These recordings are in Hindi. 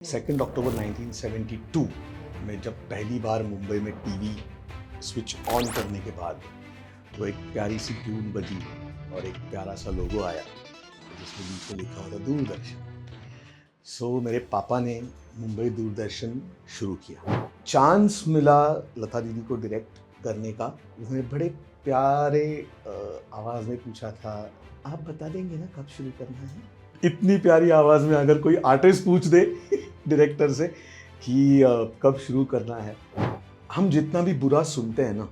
2 अक्टूबर 1972 में जब पहली बार मुंबई में टीवी स्विच ऑन करने के बाद वो एक प्यारी सी ट्यून बजी और एक प्यारा सा लोगो आया जिसमें बीच में लिखा होता दूरदर्शन। मेरे पापा ने मुंबई दूरदर्शन शुरू किया। चांस मिला लता दीदी को डायरेक्ट करने का। उन्होंने बड़े प्यारे आवाज़ में पूछा था, आप बता देंगे ना कब शुरू करना है। इतनी प्यारी आवाज़ में अगर कोई आर्टिस्ट पूछ दे डायरेक्टर से कि कब शुरू करना है, हम जितना भी बुरा सुनते हैं ना,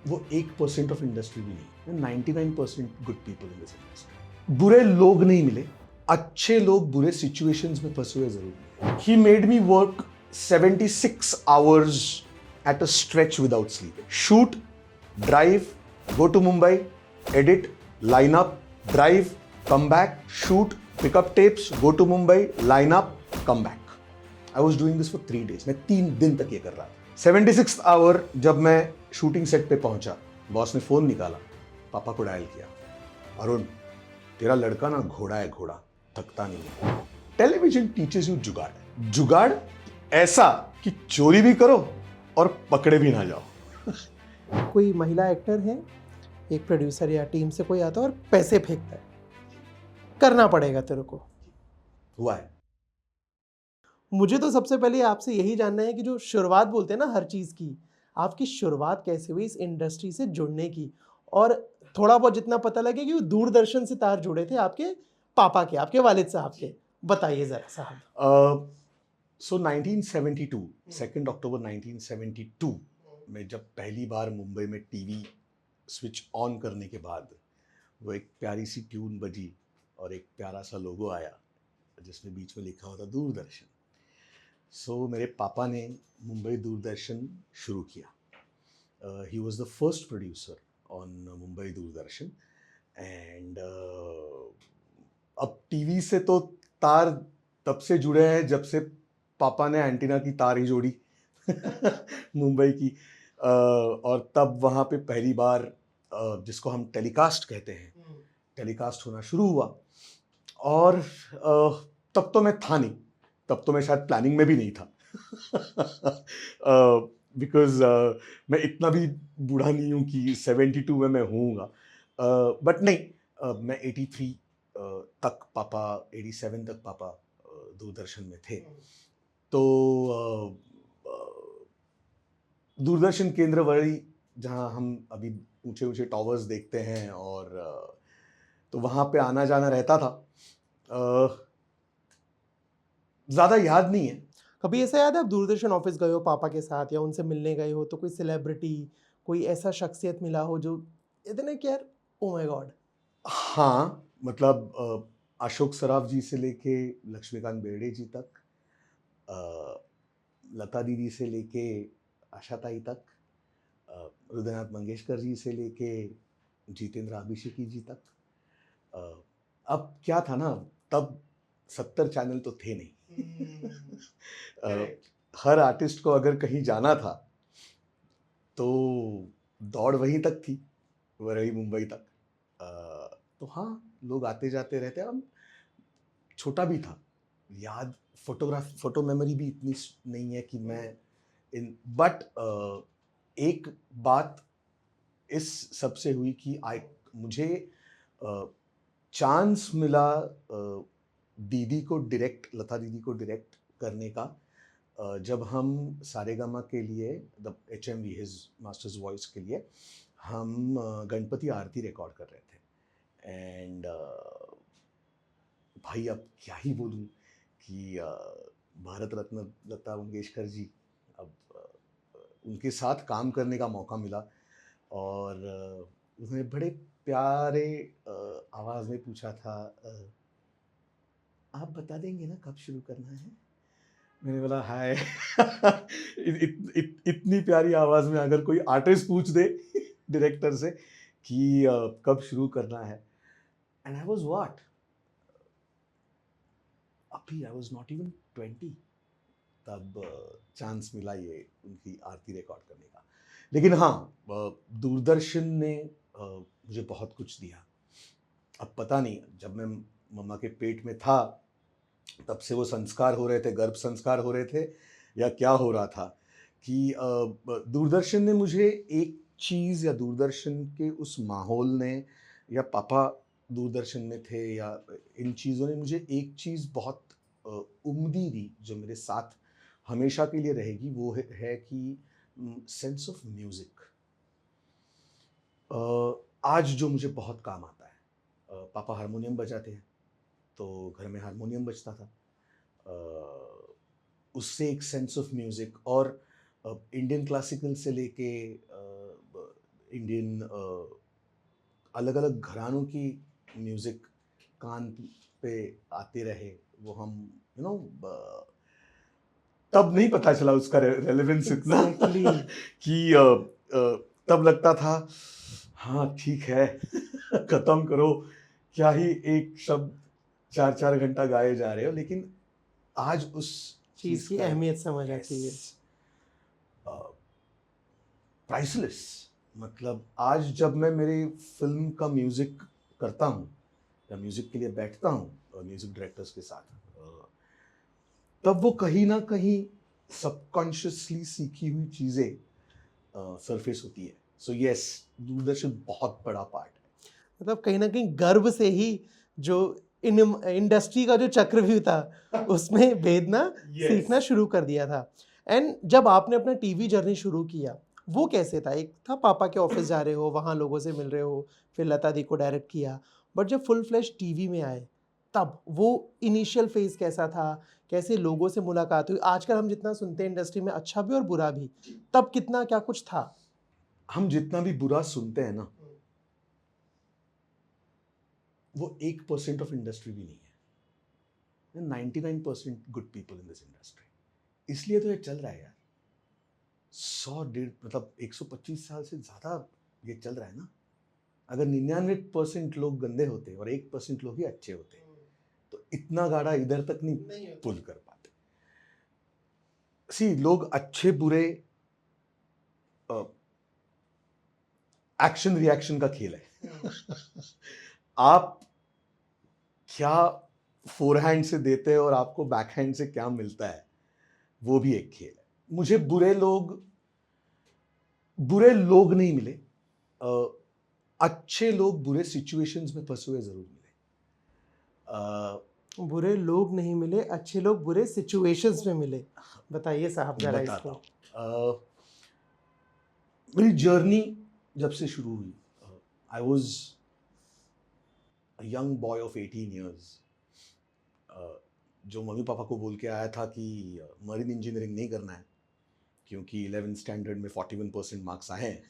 वो 1% ऑफ इंडस्ट्री भी नहीं, 99% good people in this industry. बुरे लोग नहीं मिले, अच्छे लोग बुरे सिचुएशंस में फंसे हुए जरूर। He made me work 76 hours at a stretch without sleeping. Shoot, drive, go to Mumbai, edit, line up, drive, come back, shoot, pick up tapes, go to Mumbai, line up, come back. I was doing this for 3 days. मैं 3 दिन तक ये कर रहा था। 76th hour जब मैं शूटिंग सेट पे पहुंचा, बॉस ने फोन निकाला, पापा को डायल किया, अरुण तेरा लड़का ना घोड़ा है, घोड़ा थकता नहीं है। टेलीविजन टीचर्स यू जुगाड़, जुगाड़ ऐसा कि चोरी भी करो और पकड़े भी ना जाओ। कोई महिला एक्टर है, एक प्रोड्यूसर या टीम से कोई आता है और पैसे फेंकता है, करना पड़ेगा तेरे को। हुआ है। मुझे तो सबसे पहले आपसे यही जानना है कि जो शुरुआत बोलते हैं ना हर चीज़ की, आपकी शुरुआत कैसे हुई इस इंडस्ट्री से जुड़ने की, और थोड़ा बहुत जितना पता लगे कि वो दूरदर्शन से तार जुड़े थे आपके पापा के, आपके वालिद साहब के, बताइए ज़रा साहब। 1972 2 अक्टूबर 1972 में जब पहली बार मुंबई में टीवी स्विच ऑन करने के बाद वो एक प्यारी सी ट्यून बजी और एक प्यारा सा लोगो आया जिसमें बीच में लिखा होता दूरदर्शन। मेरे पापा ने मुंबई दूरदर्शन शुरू किया। He was the first producer on Mumbai Doordarshan and अब टीवी से तो तार तब से जुड़े हैं जब से पापा ने एंटीना की तार ही जोड़ी मुंबई की। और तब वहाँ पे पहली बार जिसको हम टेलीकास्ट कहते हैं, टेलीकास्ट होना शुरू हुआ। और तब तो मैं था नहीं, तब तो मैं शायद प्लानिंग में भी नहीं था बिकॉज मैं इतना भी बूढ़ा नहीं हूँ कि 72 में मैं होऊंगा। बट नहीं, मैं 83 तक पापा, 87 तक पापा दूरदर्शन में थे। तो दूरदर्शन केंद्र वही जहाँ हम अभी ऊंचे ऊंचे टॉवर्स देखते हैं, और तो वहाँ पे आना जाना रहता था। ज़्यादा याद नहीं है। कभी ऐसा याद है आप दूरदर्शन ऑफिस गए हो पापा के साथ या उनसे मिलने गए हो तो कोई सेलिब्रिटी, कोई ऐसा शख्सियत मिला हो जो इतने कि यार ओ माय गॉड। हाँ, मतलब अशोक सराफ जी से लेके लक्ष्मीकांत बेर्डे जी तक, लता दीदी से लेके आशा ताई तक, हृदयनाथ मंगेशकर जी से लेके जितेंद्र अभिषेकी जी तक। अब क्या था ना, तब 70 चैनल तो थे नहीं। हर आर्टिस्ट को अगर कहीं जाना था तो दौड़ वहीं तक थी, वही मुंबई तक। तो हाँ, लोग आते जाते रहते। हम छोटा भी था, याद फोटो मेमोरी भी इतनी नहीं है कि मैं इन, बट एक बात इस सबसे हुई कि मुझे चांस मिला दीदी को डायरेक्ट, लता दीदी को डायरेक्ट करने का, जब हम सारेगामा के लिए, the HMV his masters voice के लिए हम गणपति आरती रिकॉर्ड कर रहे थे। एंड भाई अब क्या ही बोलूं कि भारत रत्न लता मंगेशकर जी, अब उनके साथ काम करने का मौका मिला। और उन्होंने बड़े प्यारे आवाज़ में पूछा था, आप बता देंगे ना कब शुरू करना है। मैंने बोला हाय इतनी प्यारी आवाज़ में अगर कोई आर्टिस्ट पूछ दे डायरेक्टर से कि कब शुरू करना है, एंड आई वाज व्हाट, अभी आई वाज नॉट इवन 20 तब चांस मिला ये उनकी आरती रिकॉर्ड करने का। लेकिन हाँ, दूरदर्शन ने मुझे बहुत कुछ दिया। अब पता नहीं, जब मैं मम्मा के पेट में था तब से वो संस्कार हो रहे थे, गर्भ संस्कार हो रहे थे या क्या हो रहा था कि दूरदर्शन ने मुझे एक चीज़, या दूरदर्शन के उस माहौल ने, या पापा दूरदर्शन में थे, या इन चीज़ों ने मुझे एक चीज़ बहुत उम्दी दी जो मेरे साथ हमेशा के लिए रहेगी। वो है कि सेंस ऑफ म्यूज़िक। आज जो मुझे बहुत काम आता है, पापा हारमोनियम बजाते हैं, तो घर में हारमोनियम बजता था। उससे एक सेंस ऑफ म्यूज़िक, और इंडियन क्लासिकल से लेके इंडियन अलग अलग घरानों की म्यूज़िक कान पे आते रहे। वो हम तब नहीं पता चला उसका रेलेवेंस इतना एग्जैक्टली। कि तब लगता था हाँ ठीक है खत्म करो, क्या ही एक शब्द 4-4 घंटा गाए जा रहे हो। लेकिन आज उस चीज की का अहमियत समझ आती है। प्राइसलेस। मतलब आज जब मैं मेरी फिल्म का म्यूजिक करता हूँ या म्यूजिक के लिए बैठता हूँ म्यूजिक डायरेक्टर्स के साथ, तब वो कहीं ना कहीं सबकॉन्शियसली सीखी हुई चीज़ें सरफेस होती है। सो यस, दूरदर्शन बहुत बड़ा पार्ट है। मतलब कहीं ना कहीं गर्व से ही जो इन इंडस्ट्री का जो चक्रव्यूह था उसमें भेदना सीखना शुरू कर दिया था। एंड जब आपने अपना टीवी जर्नी शुरू किया, वो कैसे था? एक था पापा के ऑफिस जा रहे हो, वहाँ लोगों से मिल रहे हो, फिर लता दी को डायरेक्ट किया, बट जब फुल फ्लैश टीवी में आए, तब वो इनिशियल फेज कैसा था? कैसे लोगों से मुलाकात हुई? आजकल हम जितना सुनते हैं इंडस्ट्री में, अच्छा भी और बुरा भी, तब कितना क्या कुछ था? हम जितना भी बुरा सुनते हैं ना, वो 1% ऑफ इंडस्ट्री भी नहीं है। 99% good people in this industry. इसलिए तो ये चल रहा है यार। 100 मतलब 125 साल से ज़्यादा ये चल रहा है ना। अगर 99% लोग गंदे होते और 1% लोग ही अच्छे होते, तो इतना गाड़ा इधर तक नहीं पुल कर पाते। सी, लोग अच्छे बुरे, एक्शन रिएक्शन का खेल है। आप क्या फोरहैंड से देते हैं और आपको बैकहैंड से क्या मिलता है, वो भी एक खेल है। मुझे बुरे लोग नहीं मिले, अच्छे लोग बुरे सिचुएशंस में फंसे हुए जरूर मिले। बुरे लोग नहीं मिले, अच्छे लोग बुरे सिचुएशंस में मिले। बताइए साहब जरा बताता इसको। हूँ। मेरी जर्नी जब से शुरू हुई, I was young boy of 18 years, जो मम्मी पापा को बोल के आया था कि मरीन इंजीनियरिंग नहीं करना है क्योंकि 11th स्टैंडर्ड में 41% मार्क्स आए हैं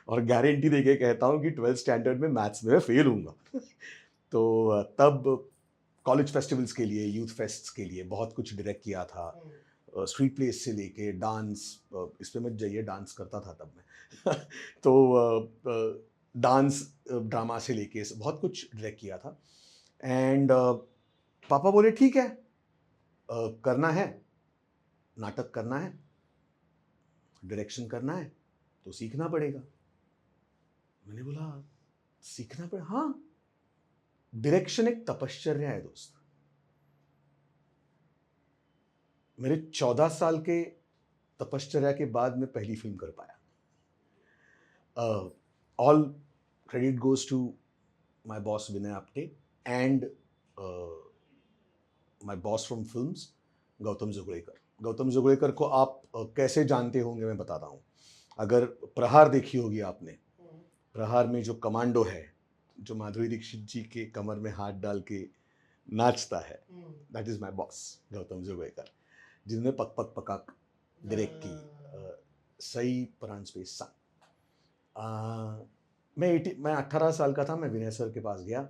और गारंटी देके कहता हूँ कि 12th स्टैंडर्ड में मैथ्स में फेल हूँगा। तो तब कॉलेज फेस्टिवल्स के लिए, यूथ फेस्ट्स के लिए बहुत कुछ डायरेक्ट किया था। स्ट्रीट प्लेस से लेके डांस, इस पे मत जाइए, डांस करता था तब मैं तो डांस ड्रामा से लेके बहुत कुछ डायरेक्ट किया था। एंड पापा बोले ठीक है, करना है, नाटक करना है, डायरेक्शन करना है, तो सीखना पड़ेगा। मैंने बोला सीखना पड़ेगा? हाँ, डायरेक्शन एक तपश्चर्या है दोस्त। मेरे 14 साल के तपश्चर्या के बाद मैं पहली फिल्म कर पाया। All credit goes to my boss Vinay Apte and my boss from films Gautam Jogdekar. Gautam Jogdekar को आप कैसे जानते होंगे मैं बताता हूँ। अगर प्रहार देखी होगी आपने, प्रहार में जो कमांडो है, जो माधुरी दीक्षित जी के कमर में हाथ डाल के नाचता है, that is my boss Gautam Jogdekar, जिन्होंने पक पक पकाक डायरेक्ट की, सही प्राण स्पेस सा। मैं 18 साल का था, मैं विनय सर के पास गया।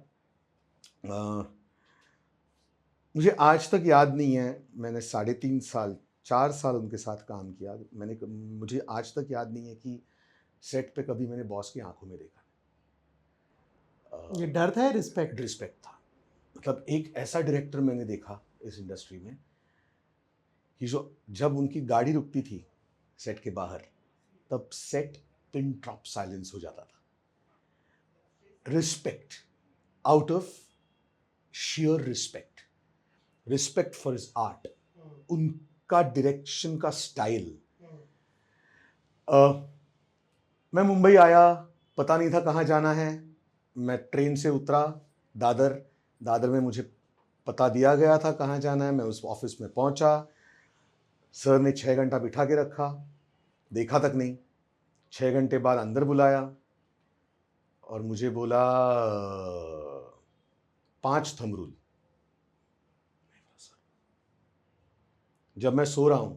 मुझे आज तक याद नहीं है, मैंने 4 साल उनके साथ काम किया। मुझे आज तक याद नहीं है कि सेट पे कभी मैंने बॉस की आंखों में देखा। ये डर था या रिस्पेक्ट? रिस्पेक्ट था। मतलब एक ऐसा डायरेक्टर मैंने देखा इस इंडस्ट्री में कि जो जब उनकी गाड़ी रुकती थी सेट के बाहर, तब सेट पिन ड्रॉप साइलेंस हो जाता था। Respect, out of share respect. Respect for his art, उनका डायरेक्शन का स्टाइल। मैं मुंबई आया, पता नहीं था कहाँ जाना है। मैं ट्रेन से उतरा दादर में मुझे पता दिया गया था कहाँ जाना है। मैं उस ऑफिस में पहुंचा, सर ने 6 घंटा बिठा के रखा, देखा तक नहीं। 6 घंटे बाद अंदर बुलाया और मुझे बोला 5 थंब रूल। जब मैं सो रहा हूं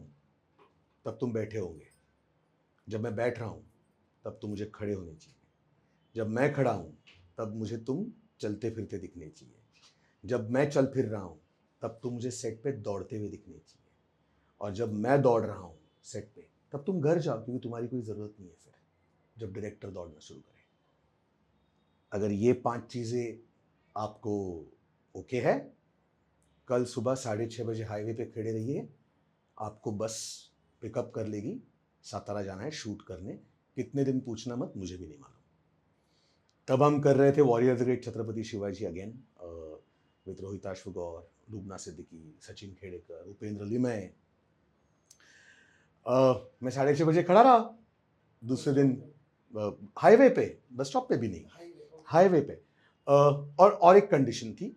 तब तुम बैठे होंगे, जब मैं बैठ रहा हूं तब तुम मुझे खड़े होने चाहिए, जब मैं खड़ा हूं तब मुझे तुम चलते फिरते दिखने चाहिए, जब मैं चल फिर रहा हूं तब तुम मुझे सेट पे दौड़ते हुए दिखने चाहिए, और जब मैं दौड़ रहा हूं सेट पे तब तुम घर जाओ, क्योंकि तुम्हारी कोई ज़रूरत नहीं है फिर जब डायरेक्टर दौड़ना शुरू करे। अगर ये 5 चीज़ें आपको ओके है, कल सुबह 6:30 बजे हाईवे पे खड़े रहिए, आपको बस पिकअप कर लेगी। सातारा जाना है शूट करने, कितने दिन पूछना मत, मुझे भी नहीं मालूम। तब हम कर रहे थे warrior the great Chhatrapati Shivaji again with Rohit Ashwagaur, Lubna Siddiqui, Sachin Khedekar, Upendra Limaye. मैं 6:30 बजे खड़ा रहा दूसरे दिन हाईवे पे, बस स्टॉप पे भी नहीं, हाईवे पे। और एक कंडीशन थी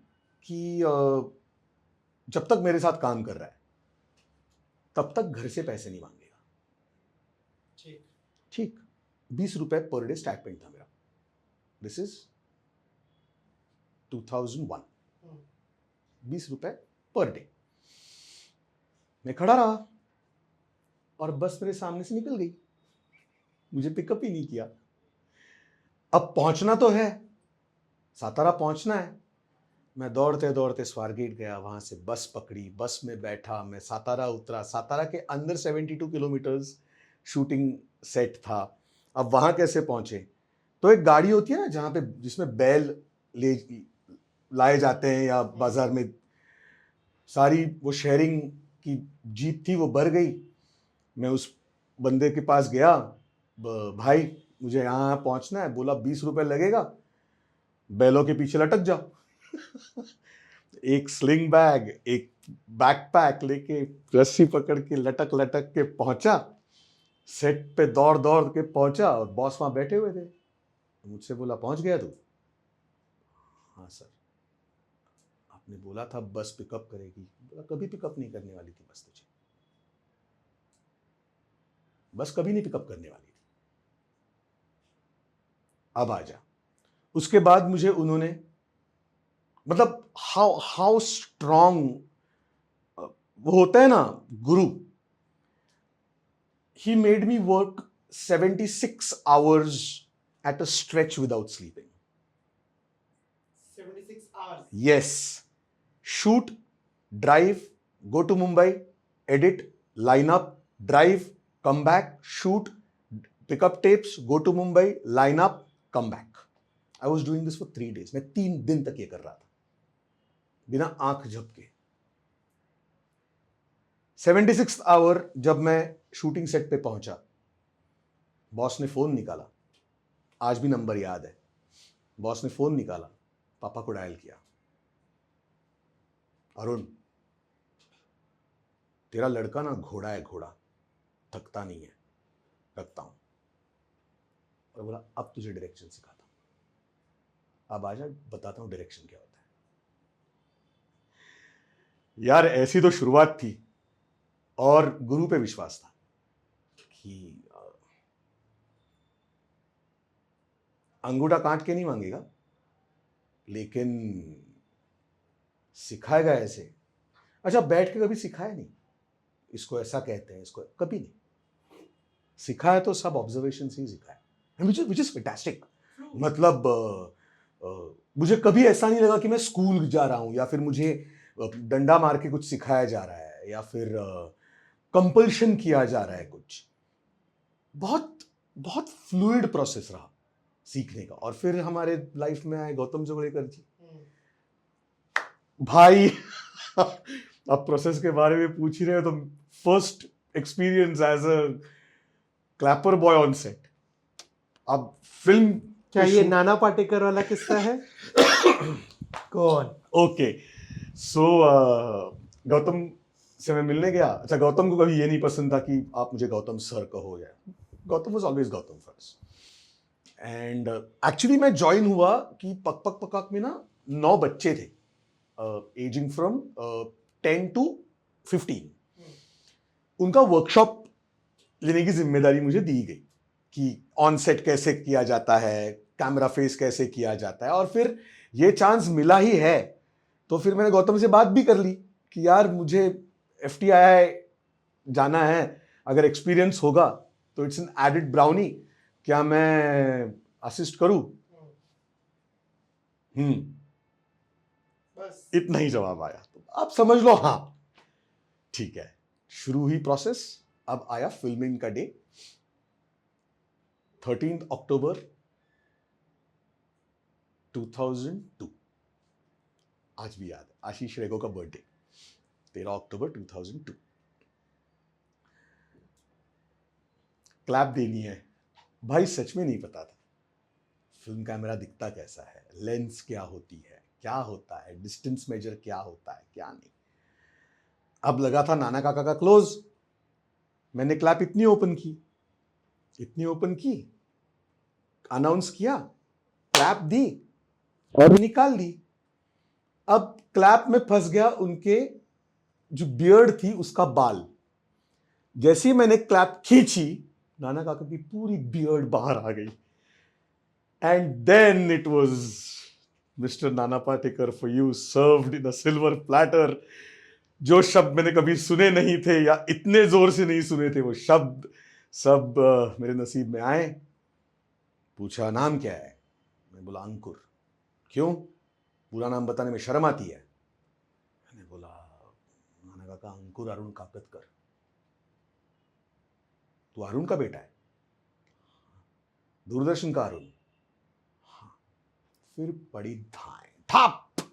कि जब तक मेरे साथ काम कर रहा है तब तक घर से पैसे नहीं मांगेगा। ठीक, 20 रुपए पर डे स्टाइपेंड था मेरा। दिस इज 2001, 20 रुपए पर डे। मैं खड़ा रहा और बस मेरे सामने से निकल गई, मुझे पिकअप ही नहीं किया। अब पहुंचना तो है, सातारा पहुंचना है। मैं दौड़ते दौड़ते स्वारगेट गया, वहां से बस पकड़ी, बस में बैठा, मैं सातारा उतरा। सातारा के अंदर 72 किलोमीटर्स शूटिंग सेट था। अब वहां कैसे पहुंचे? तो एक गाड़ी होती है ना जहां पे, जिसमें बैल लाए जाते हैं, या बाजार में सारी वो शेयरिंग की जीप थी, वो भर गई। मैं उस बंदे के पास गया, भाई मुझे यहाँ पहुंचना है। बोला 20 रुपए लगेगा, बैलों के पीछे लटक जाओ। एक स्लिंग बैग, एक बैकपैक लेके रस्सी पकड़ के लटक लटक के पहुंचा, सेट पे दौड़ दौड़ के पहुंचा, और बॉस वहां बैठे हुए थे। मुझसे बोला पहुंच गया तू? हाँ सर। आपने बोला था बस पिकअप करेगी। बोला कभी पिकअप नहीं करने वाली थी बस तुझे, बस कभी नहीं पिकअप करने वाली थी, अब आ जा। उसके बाद मुझे उन्होंने, मतलब हाउ स्ट्रॉन्ग वो होता है ना गुरु, he made me work 76 hours at a stretch without sleeping. 76 hours? Yes. Shoot, drive, go to Mumbai, edit, line up, drive, come back, shoot, pick up tapes, go to Mumbai, line up, come back. I was doing this for 3 days. मैं 3 दिन तक ये कर रहा था, बिना आंख झपके। 76th hour जब मैं शूटिंग सेट पे पहुंचा, बॉस ने फोन निकाला, आज भी नंबर याद है। बॉस ने फोन निकाला, पापा को डायल किया, अरुण तेरा लड़का ना घोड़ा है, घोड़ा थकता नहीं है, रखता हूं। और बोला अब तुझे डायरेक्शन सिखाता हूं, अब आजा बताता हूं डायरेक्शन क्या होता है। यार ऐसी तो शुरुआत थी, और गुरु पे विश्वास था कि अंगूठा काट के नहीं मांगेगा, लेकिन सिखाएगा ऐसे। अच्छा, बैठ के कभी सिखाया नहीं, इसको ऐसा कहते हैं, इसको कभी नहीं सिखाया, तो सब ऑब्जर्वेशन से ही सिखाया, विच इज फैंटास्टिक। मतलब मुझे कभी ऐसा नहीं लगा कि मैं स्कूल जा रहा हूं, या फिर मुझे डंडा मार के कुछ सिखाया जा रहा है, या फिर कंपल्शन किया जा रहा है कुछ। बहुत बहुत फ्लूइड प्रोसेस रहा सीखने का। और फिर हमारे लाइफ में आए गौतम जोगड़ेकर जी, भाई अब प्रोसेस के बारे में पूछ ही रहे हो, तो first experience as a clapper boy on set. अब फिल्म, क्या ये नाना पाटेकर वाला किस्सा है? कौन? ओके, सो गौतम से मैं मिलने गया। अच्छा, गौतम को कभी ये नहीं पसंद था कि आप मुझे गौतम सर कहो, या Gautam was always Gautam first. And actually मैं ज्वाइन हुआ कि पक पक पकाक में ना 9 बच्चे थे, एजिंग फ्रॉम 10 to 15। उनका वर्कशॉप लेने की जिम्मेदारी मुझे दी गई कि ऑन सेट कैसे किया जाता है, कैमरा फेस कैसे किया जाता है। और फिर ये चांस मिला ही है तो फिर मैंने गौतम से बात भी कर ली कि यार मुझे FTII जाना है, अगर एक्सपीरियंस होगा तो इट्स एन एडेड ब्राउनी, क्या मैं असिस्ट करूं? बस इतना ही जवाब आया। तो आप समझ लो, हाँ ठीक है, शुरू हुई प्रोसेस। अब आया फिल्मिंग का डे, 13 अक्टूबर 2002। आज भी याद है, आशीष रेगो का बर्थडे, 13 अक्टूबर 2002। क्लैप देनी है भाई, सच में नहीं पता था फिल्म कैमरा दिखता कैसा है, लेंस क्या होती है, क्या होता है, डिस्टेंस मेजर क्या होता है, क्या नहीं। अब लगा था नाना काका का क्लोज, मैंने क्लैप इतनी ओपन की, अनाउंस किया, क्लैप दी और निकाल दी। अब क्लैप में फंस गया उनके जो बियर्ड थी उसका बाल। जैसे ही मैंने क्लैप खींची, नाना काका की पूरी बियर्ड बाहर आ गई। And then it was mister Nana Patekar for you, served in a silver platter. जो शब्द मैंने कभी सुने नहीं थे या इतने जोर से नहीं सुने थे, वो शब्द सब मेरे नसीब में आए। पूछा नाम क्या है, मैं बोला अंकुर। क्यों, पूरा नाम बताने में शर्म आती है? मैंने बोला नाना काका अंकुर अरुण काकतकर। तू अरुण का बेटा है? दूरदर्शन का अरुण? हाँ। फिर पड़ी धाएं, ठप।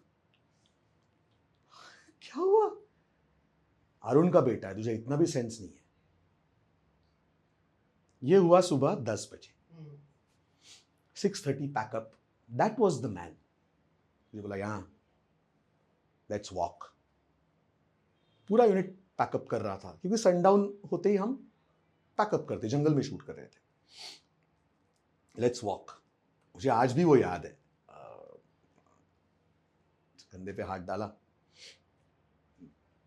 क्या हुआ? अरुण का बेटा है, तुझे इतना भी सेंस नहीं है? ये हुआ सुबह 10 बजे, 6:30 pack up, that was the man. मुझे बोला यहां लेट्स वॉक। पूरा यूनिट पैकअप कर रहा था क्योंकि सनडाउन होते ही हम पैकअप करते, जंगल में शूट कर रहे थे। लेट्स वॉक, मुझे आज भी वो याद है। कंधे पे हाथ डाला,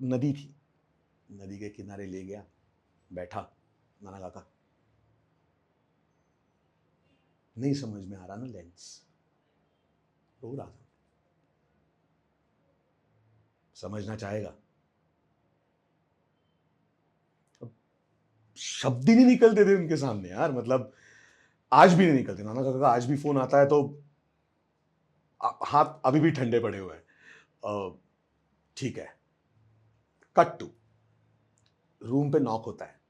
नदी थी, नदी के किनारे ले गया, बैठा। नाना काका, नहीं समझ में आ रहा ना लेंस, रो रहा था, समझना चाहेगा। अब शब्द ही नहीं निकलते थे उनके सामने यार, मतलब आज भी नहीं निकलते। नाना काका का आज भी फोन आता है तो हाथ अभी भी ठंडे पड़े हुए हैं। ठीक है, कट टू रूम पे नॉक होता है,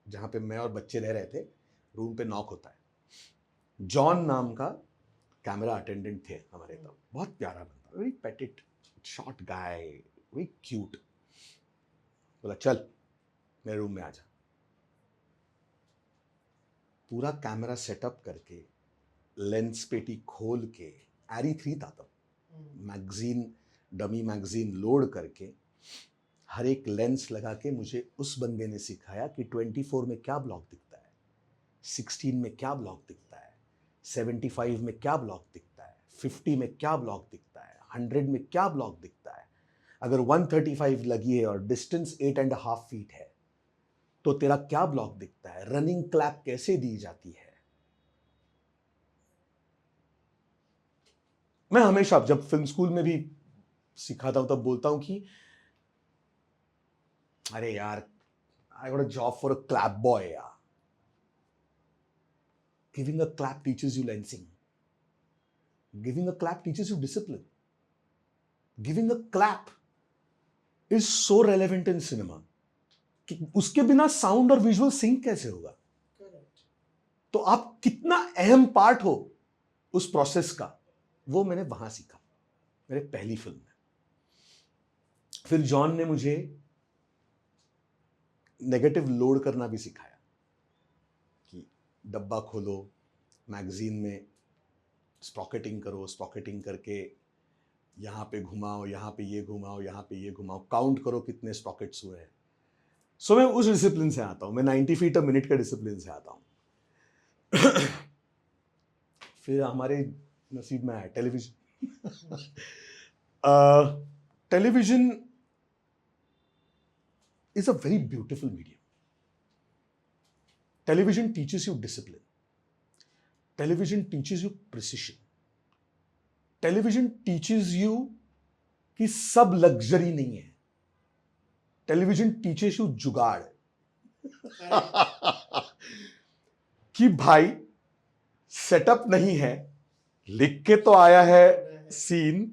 जहां पे मैं और बच्चे रह रहे थे, रूम पे नॉक होता है। जॉन नाम का कैमरा अटेंडेंट थे हमारे तब, बहुत प्यारा बंदा, वेरी पेटिट शॉर्ट गाय, वेरी क्यूट। बोला चल मेरे रूम में आ जा। पूरा कैमरा सेटअप करके, लेंस पेटी खोल के, एरी 3 था तब, मैगजीन, डमी मैगजीन लोड करके, हर एक लेंस लगा के मुझे उस बंदे ने सिखाया कि 24 में क्या ब्लॉक दिखता है, 16 में क्या ब्लॉक दिखता है, 75 में क्या ब्लॉक दिखता है, 50 में क्या ब्लॉक दिखता है, 100 में क्या ब्लॉक दिखता है। अगर 135 लगी है और डिस्टेंस 8.5 फीट है तो तेरा क्या ब्लॉक दिखता है, रनिंग क्लैप कैसे दी जाती है। मैं हमेशा जब फिल्म स्कूल में भी सिखाता हूं तब बोलता हूं कि अरे यार, I got a job for a clap boy यार। Giving a clap teaches you lensing, giving a clap teaches you discipline, giving a clap is so relevant in cinema कि उसके बिना साउंड और विजुअल सिंक कैसे होगा। तो आप कितना अहम पार्ट हो उस प्रोसेस का, वो मैंने वहां सीखा, मेरे पहली फिल्म में। फिर जॉन ने मुझे नेगेटिव लोड करना भी सिखाया कि डब्बा खोलो, मैगजीन में स्प्रॉकेटिंग करो, स्प्रॉकेटिंग करके यहाँ पे घुमाओ, यहाँ पे ये घुमाओ, यहाँ पे ये घुमाओ, काउंट करो कितने स्प्रॉकेट्स हुए हैं। सो मैं उस डिसिप्लिन से आता हूँ, मैं 90 फीट अ मिनट के डिसिप्लिन से आता हूँ। फिर हमारे नसीब में आया television. Television is a very beautiful medium. Television teaches you discipline, television teaches you precision, television teaches you कि सब लग्जरी नहीं है, टेलीविजन टीचेस यू जुगाड़। कि भाई सेटअप नहीं है, लिख के तो आया है सीन,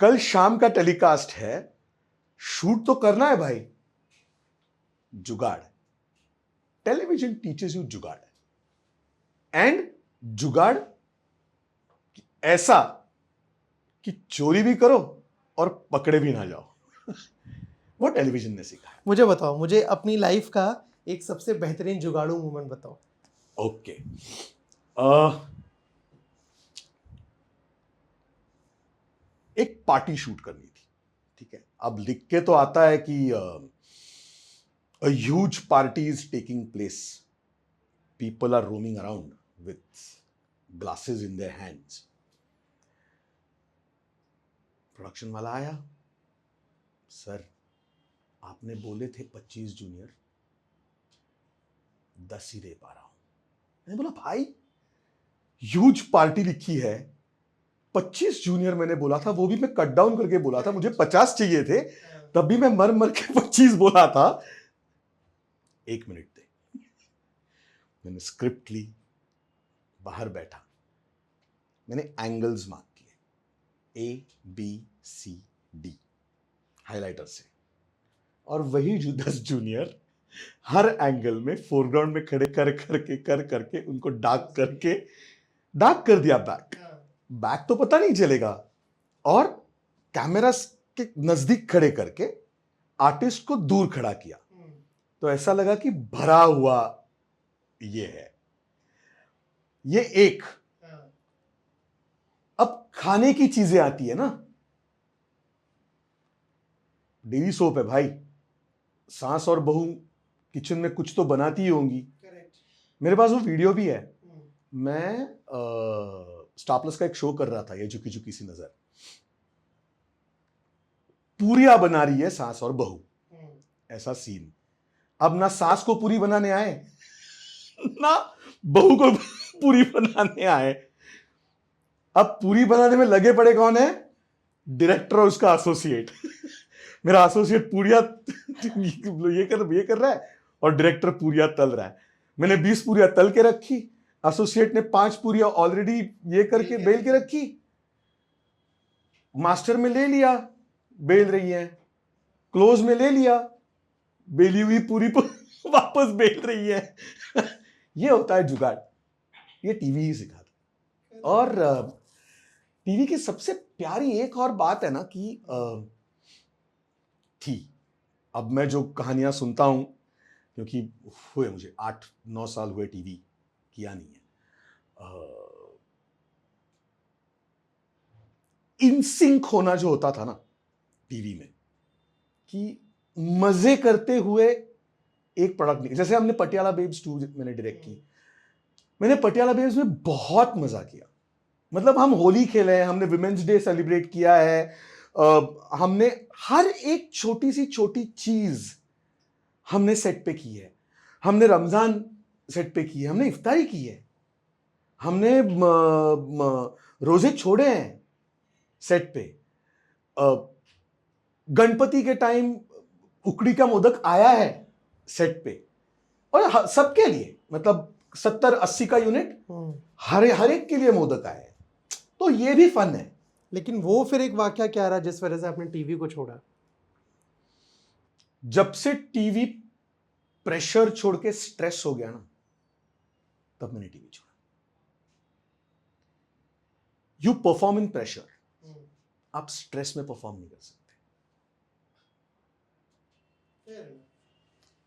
कल शाम का टेलीकास्ट है, शूट तो करना है भाई, जुगाड़। टेलीविजन टीचेस यू जुगाड़, एंड जुगाड़ ऐसा कि चोरी भी करो और पकड़े भी ना जाओ। वो टेलीविजन ने सिखाया। मुझे बताओ, मुझे अपनी लाइफ का एक सबसे बेहतरीन जुगाड़ू मोमेंट बताओ। ओके, एक पार्टी शूट करनी थी, ठीक है। अब लिख के तो आता है कि a huge party is taking place, people are roaming around with glasses in their hands। Production वाला आया, सर आपने बोले थे 25 जूनियर, 10 ही दे पा रहा हूं। मैंने बोला भाई ह्यूज पार्टी लिखी है, 25 जूनियर मैंने बोला था, वो भी मैं कट डाउन करके बोला था, मुझे 50 चाहिए थे, तब भी मैं मर मर के 25 बोला था। 1 मिनट दे। मैंने स्क्रिप्ट ली, बाहर बैठा, मैंने एंगल्स मार्क किए, ABCD हाइलाइटर से, और वही जो 10 जूनियर हर एंगल में फोरग्राउंड में खड़े कर करके उनको डार्क कर दिया। बैक तो पता नहीं चलेगा, और कैमरा के नजदीक खड़े करके आर्टिस्ट को दूर खड़ा किया, तो ऐसा लगा कि भरा हुआ ये है। ये एक। अब खाने की चीजें आती है ना, डेली सोप है भाई, सास और बहू किचन में कुछ तो बनाती ही होंगी। मेरे पास वो वीडियो भी है। मैं स्टार प्लस का एक शो कर रहा था, ये झुकी झुकी सी नजर, पूरियां बना रही है सास और बहू, ऐसा सीन। अब ना सास को पूरी बनाने आए ना बहू को पूरी बनाने आए। अब पूरी बनाने में लगे पड़े कौन है? डायरेक्टर और उसका एसोसिएट। मेरा एसोसिएट पूरियां ये कर रहा है और डायरेक्टर पूरियां तल रहा है। मैंने 20 पूरियां तल के रखी, एसोसिएट ने 5 पूरियां ऑलरेडी ये करके बेल के रखी, मास्टर में ले लिया, बेल रही है, क्लोज में ले लिया, बेली हुई पूरी वापस बेल रही है। ये होता है जुगाड़, ये टीवी ही सिखाता। और टीवी की सबसे प्यारी एक और बात है ना कि थी, अब मैं जो कहानियां सुनता हूं, क्योंकि हुए मुझे 8-9 साल हुए टीवी किया नहीं है, इनसिंक होना जो होता था ना टीवी में, कि मजे करते हुए एक प्रोडक्ट नहीं। जैसे हमने पटियाला बेब्स 2 मैंने डायरेक्ट की, मैंने पटियाला बेब्स में बहुत मजा किया। मतलब हम होली खेले हैं, हमने विमेंस डे सेलिब्रेट किया है, हमने हर एक छोटी सी छोटी चीज हमने सेट पे की है। हमने रमजान सेट पे की है, हमने इफ्तारी की है, हमने रोजे छोड़े हैं सेट पे, गणपति के टाइम उकड़ी का मोदक आया है सेट पे, और सबके लिए, मतलब 70-80 का यूनिट हर एक के लिए मोदक आया है। तो ये भी फन है। लेकिन वो फिर एक वाकया क्या रहा जिस वजह से आपने टीवी को छोड़ा? जब से टीवी प्रेशर छोड़ के स्ट्रेस हो गया ना, तब मैंने टीवी छोड़ा। यू परफॉर्म इन प्रेशर, आप स्ट्रेस में परफॉर्म नहीं कर सकते।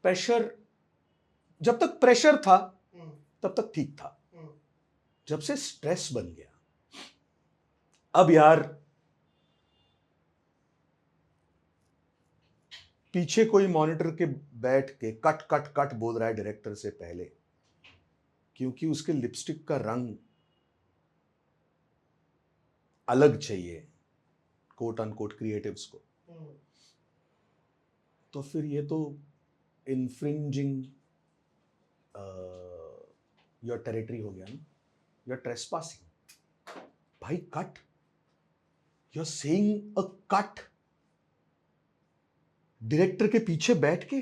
प्रेशर, जब तक प्रेशर था तब तक ठीक था, जब से स्ट्रेस बन गया, अब यार पीछे कोई मॉनिटर के बैठ के कट कट कट बोल रहा है डायरेक्टर से पहले, क्योंकि उसके लिपस्टिक का रंग अलग चाहिए कोट अनकोट क्रिएटिव्स को, तो फिर ये तो इन्फ्रिंजिंग योर टेरिटरी हो गया ना, योर ट्रेसपासिंग। भाई cut, you are saying a cut director के पीछे बैठ के,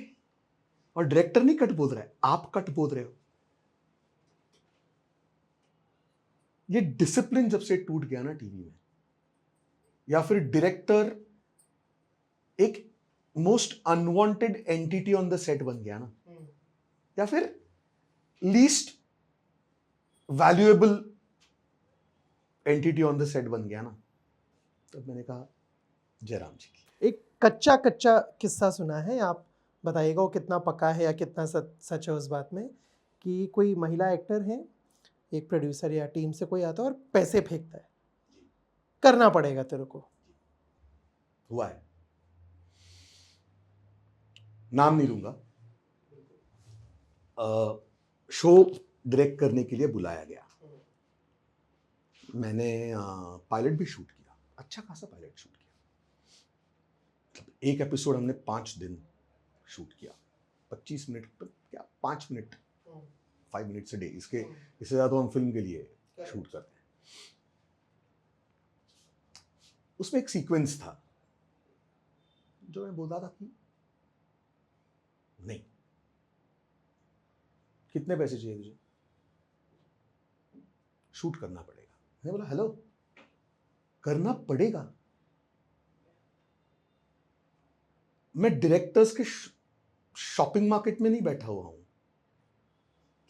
और डायरेक्टर नहीं कट बोल रहा है, आप कट बोल रहे हो। ये डिसिप्लिन जब से टूट गया ना टीवी में, या फिर डायरेक्टर एक most unwanted entity on the set बन गया ना, या फिर least valuable entity on the set बन गया ना, तब मैंने कहा जयराम जी की। एक कच्चा कच्चा किस्सा सुना है, आप बताइएगा वो कितना पक्का है या कितना सच है उस बात में, कि कोई महिला एक्टर है, एक प्रोड्यूसर या टीम से कोई आता है और पैसे फेंकता है, करना पड़ेगा तेरे को। हुआ है, नाम नहीं लूंगा। शो डायरेक्ट करने के लिए बुलाया गया, मैंने पायलट भी शूट किया, अच्छा खासा पायलट शूट किया। मतलब एक एपिसोड हमने 5 दिन शूट किया, 25 मिनट पर क्या 5 मिनट 5 मिनट्स अ डे, इससे ज़्यादा तो हम फिल्म के लिए शूट करते हैं। उसमें एक सीक्वेंस था जो मैं बोल रहा था कि नहीं, कितने पैसे चाहिए तुझे, शूट करना पड़ेगा। मैंने बोला हेलो, करना पड़ेगा? मैं डायरेक्टर्स के शॉपिंग मार्केट में नहीं बैठा हुआ हूं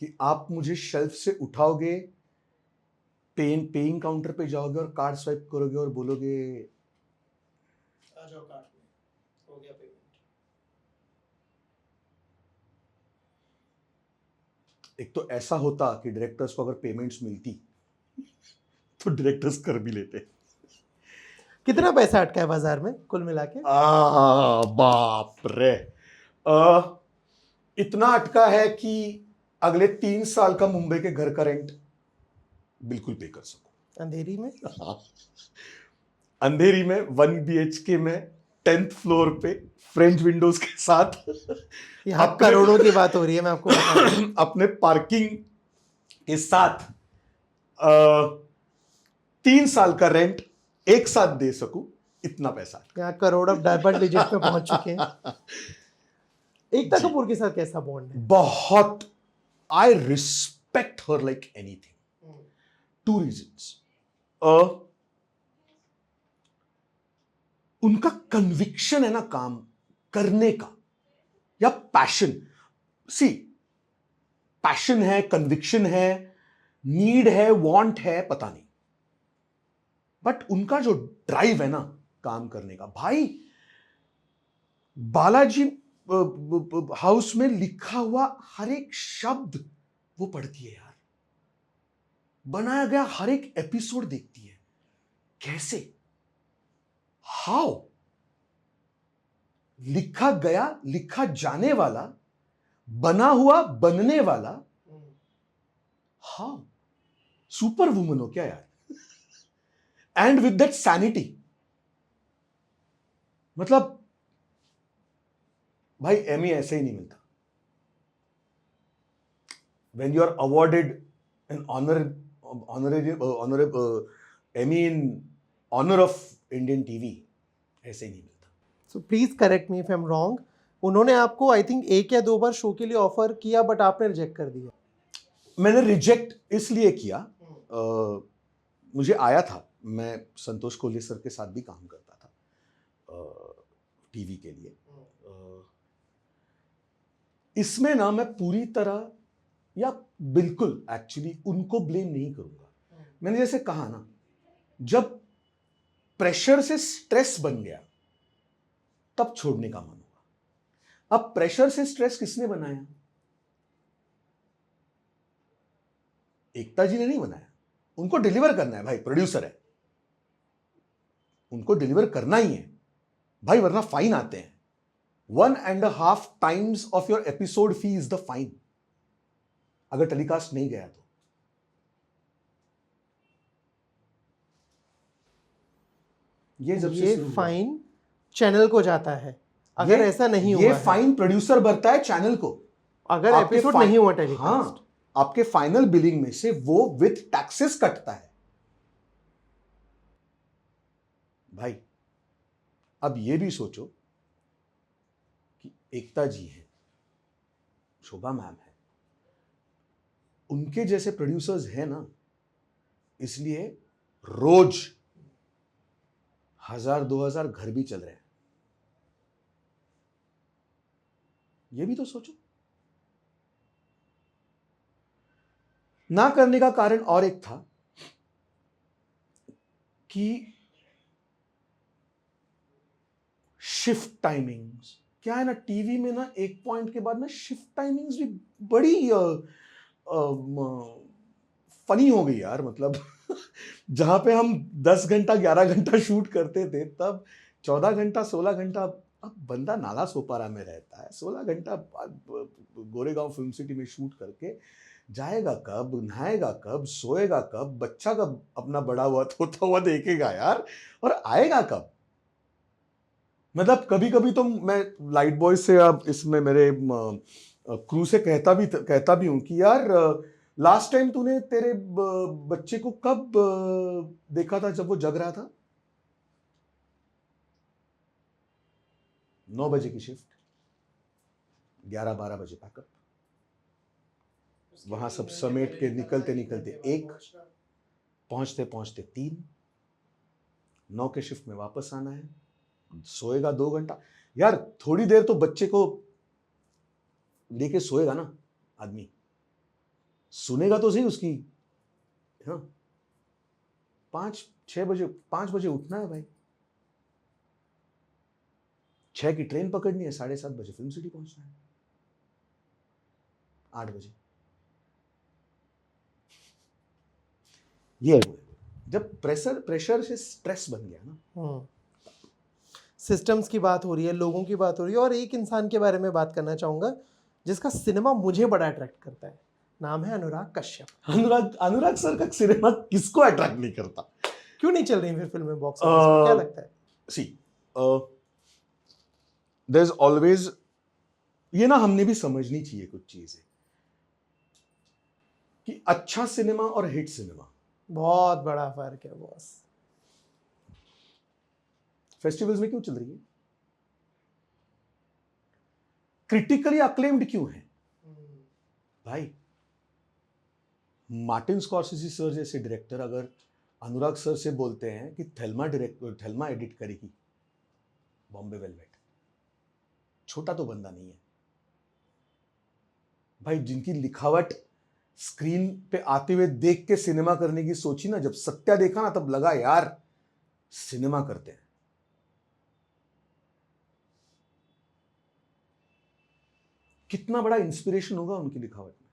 कि आप मुझे शेल्फ से उठाओगे, पेइंग काउंटर पे जाओगे और कार्ड स्वाइप करोगे और बोलोगे आ जाओ कार्ड में, हो गया पेमेंट। एक तो ऐसा होता कि डायरेक्टर्स को अगर पेमेंट्स मिलती तो डायरेक्टर्स कर भी लेते। कितना पैसा अटका है बाजार में कुल मिला के? बाप रे, इतना अटका है कि अगले 3 साल का मुंबई के घर का रेंट बिल्कुल पे कर सकूं। अंधेरी में? अंधेरी में 1 BHK में 10th फ्लोर पे फ्रेंच विंडोज के साथ यहाँ करोड़ों की बात हो रही है, मैं आपको बता दूं। अपने पार्किंग के साथ 3 साल का रेंट एक साथ दे सकूं, इतना पैसा। यहाँ करोड़ अब डबल डिजिट में पहुंच चुके हैं। एकता कपूर के साथ कैसा बॉन्ड है? बहुत, I respect her like anything. 2 reasons. उनका कन्विक्शन है ना काम करने का, या पैशन। सी, पैशन है, कन्विक्शन है, नीड है, वांट है, पता नहीं, बट उनका जो ड्राइव है ना काम करने का, भाई बालाजी हाउस में लिखा हुआ हर एक शब्द वो पढ़ती है यार, बनाया गया हर एक एपिसोड देखती है, कैसे, हाउ, लिखा गया, लिखा जाने वाला, बना हुआ, बनने वाला, हाउ, सुपर वुमन हो क्या यार। एंड विद दैट सैनिटी, मतलब भाई एमी ऐसे ही नहीं मिलता। When you are awarded an honorary Emmy in honor of Indian TV, ऐसे ही नहीं मिलता। So please correct me if I'm wrong. उन्होंने आपको आई थिंक 1 या 2 बार शो के लिए ऑफर किया, बट आपने रिजेक्ट कर दिया। मैंने रिजेक्ट इसलिए किया, मुझे आया था, मैं संतोष कोहली सर के साथ भी काम करता था टीवी के लिए। इसमें ना मैं पूरी तरह या बिल्कुल एक्चुअली उनको ब्लेम नहीं करूंगा। मैंने जैसे कहा ना, जब प्रेशर से स्ट्रेस बन गया तब छोड़ने का मन हुआ। अब प्रेशर से स्ट्रेस किसने बनाया? एकता जी ने नहीं बनाया, उनको डिलीवर करना है भाई, प्रोड्यूसर है, उनको डिलीवर करना ही है भाई, वरना फाइन आते हैं। 1.5 times of your episode fee is the fine. अगर टेलीकास्ट नहीं गया तो ये जब ये से फाइन चैनल को जाता है अगर ऐसा नहीं हुआ ये है। फाइन प्रोड्यूसर भरता है चैनल को अगर आपके एपिसोड फाइन- नहीं हुआ टेलीकास्ट। हाँ, आपके फाइनल बिलिंग में से वो विथ टैक्सेस कटता है भाई। अब ये भी सोचो कि एकता जी है, शोभा मैम है, उनके जैसे प्रोड्यूसर्स हैं ना, इसलिए रोज 1000-2000 घर भी चल रहे हैं। ये भी तो सोचो। ना करने का कारण और एक था कि शिफ्ट टाइमिंग्स, क्या है ना, टीवी में ना एक पॉइंट के बाद ना शिफ्ट टाइमिंग्स भी बड़ी फनी हो गई यार। मतलब जहां पे हम 10 घंटा 11 घंटा शूट करते थे, तब 14 घंटा 16 घंटा। अब बंदा नाला सोपारा में रहता है, 16 घंटा गोरेगांव फिल्म सिटी में शूट करके जाएगा कब, नहाएगा कब, सोएगा कब, बच्चा कब अपना बड़ा हुआ होता हुआ देखेगा यार, और आएगा कब। मतलब कभी कभी तो मैं लाइट बॉय से, अब इसमें मेरे क्रू से कहता भी हूं कि यार लास्ट टाइम तूने तेरे बच्चे को कब देखा था जब वो जग रहा था? 9 बजे की शिफ्ट, 11-12 बजे पैकअप, वहां सब समेट के निकलते निकलते 1, पहुंचते पहुंचते 3, 9 के शिफ्ट में वापस आना है, सोएगा 2 घंटा। यार थोड़ी देर तो बच्चे को लेके सोएगा ना आदमी, सुनेगा तो सही उसकी। हाँ, 5 बजे उठना है भाई, 6 की ट्रेन पकड़नी है, 7:30 बजे फिल्म सिटी पहुंचना है, 8 बजे। ये जब प्रेशर से स्ट्रेस बन गया ना। सिस्टम्स की बात हो रही है, लोगों की बात हो रही है, और एक इंसान के बारे में बात करना चाहूंगा जिसका सिनेमा मुझे बड़ा अट्रैक्ट करता है। नाम है अनुराग कश्यप। अनुराग सर का सिनेमा किसको अट्रैक्ट नहीं करता? क्यों नहीं चल रही फिर फिल्में बॉक्स ऑफिस पे, क्या लगता है? सी देयर इज ऑलवेज, ये ना हमने भी समझनी चाहिए कुछ चीजें, कि अच्छा सिनेमा और हिट सिनेमा बहुत बड़ा फर्क है बॉस। फेस्टिवल्स में क्यों चल रही है? क्रिटिकली अक्लेम्ड क्यों है भाई? मार्टिन स्कॉर्सेसी सर जैसे डायरेक्टर अगर अनुराग सर से बोलते हैं कि थेल्मा एडिट करेगी बॉम्बे वेलवेट, छोटा तो बंदा नहीं है भाई। जिनकी लिखावट स्क्रीन पे आते हुए देख के सिनेमा करने की सोची ना, जब सत्या देखा ना तब लगा यार सिनेमा करते हैं। कितना बड़ा इंस्पिरेशन होगा उनकी लिखावट में।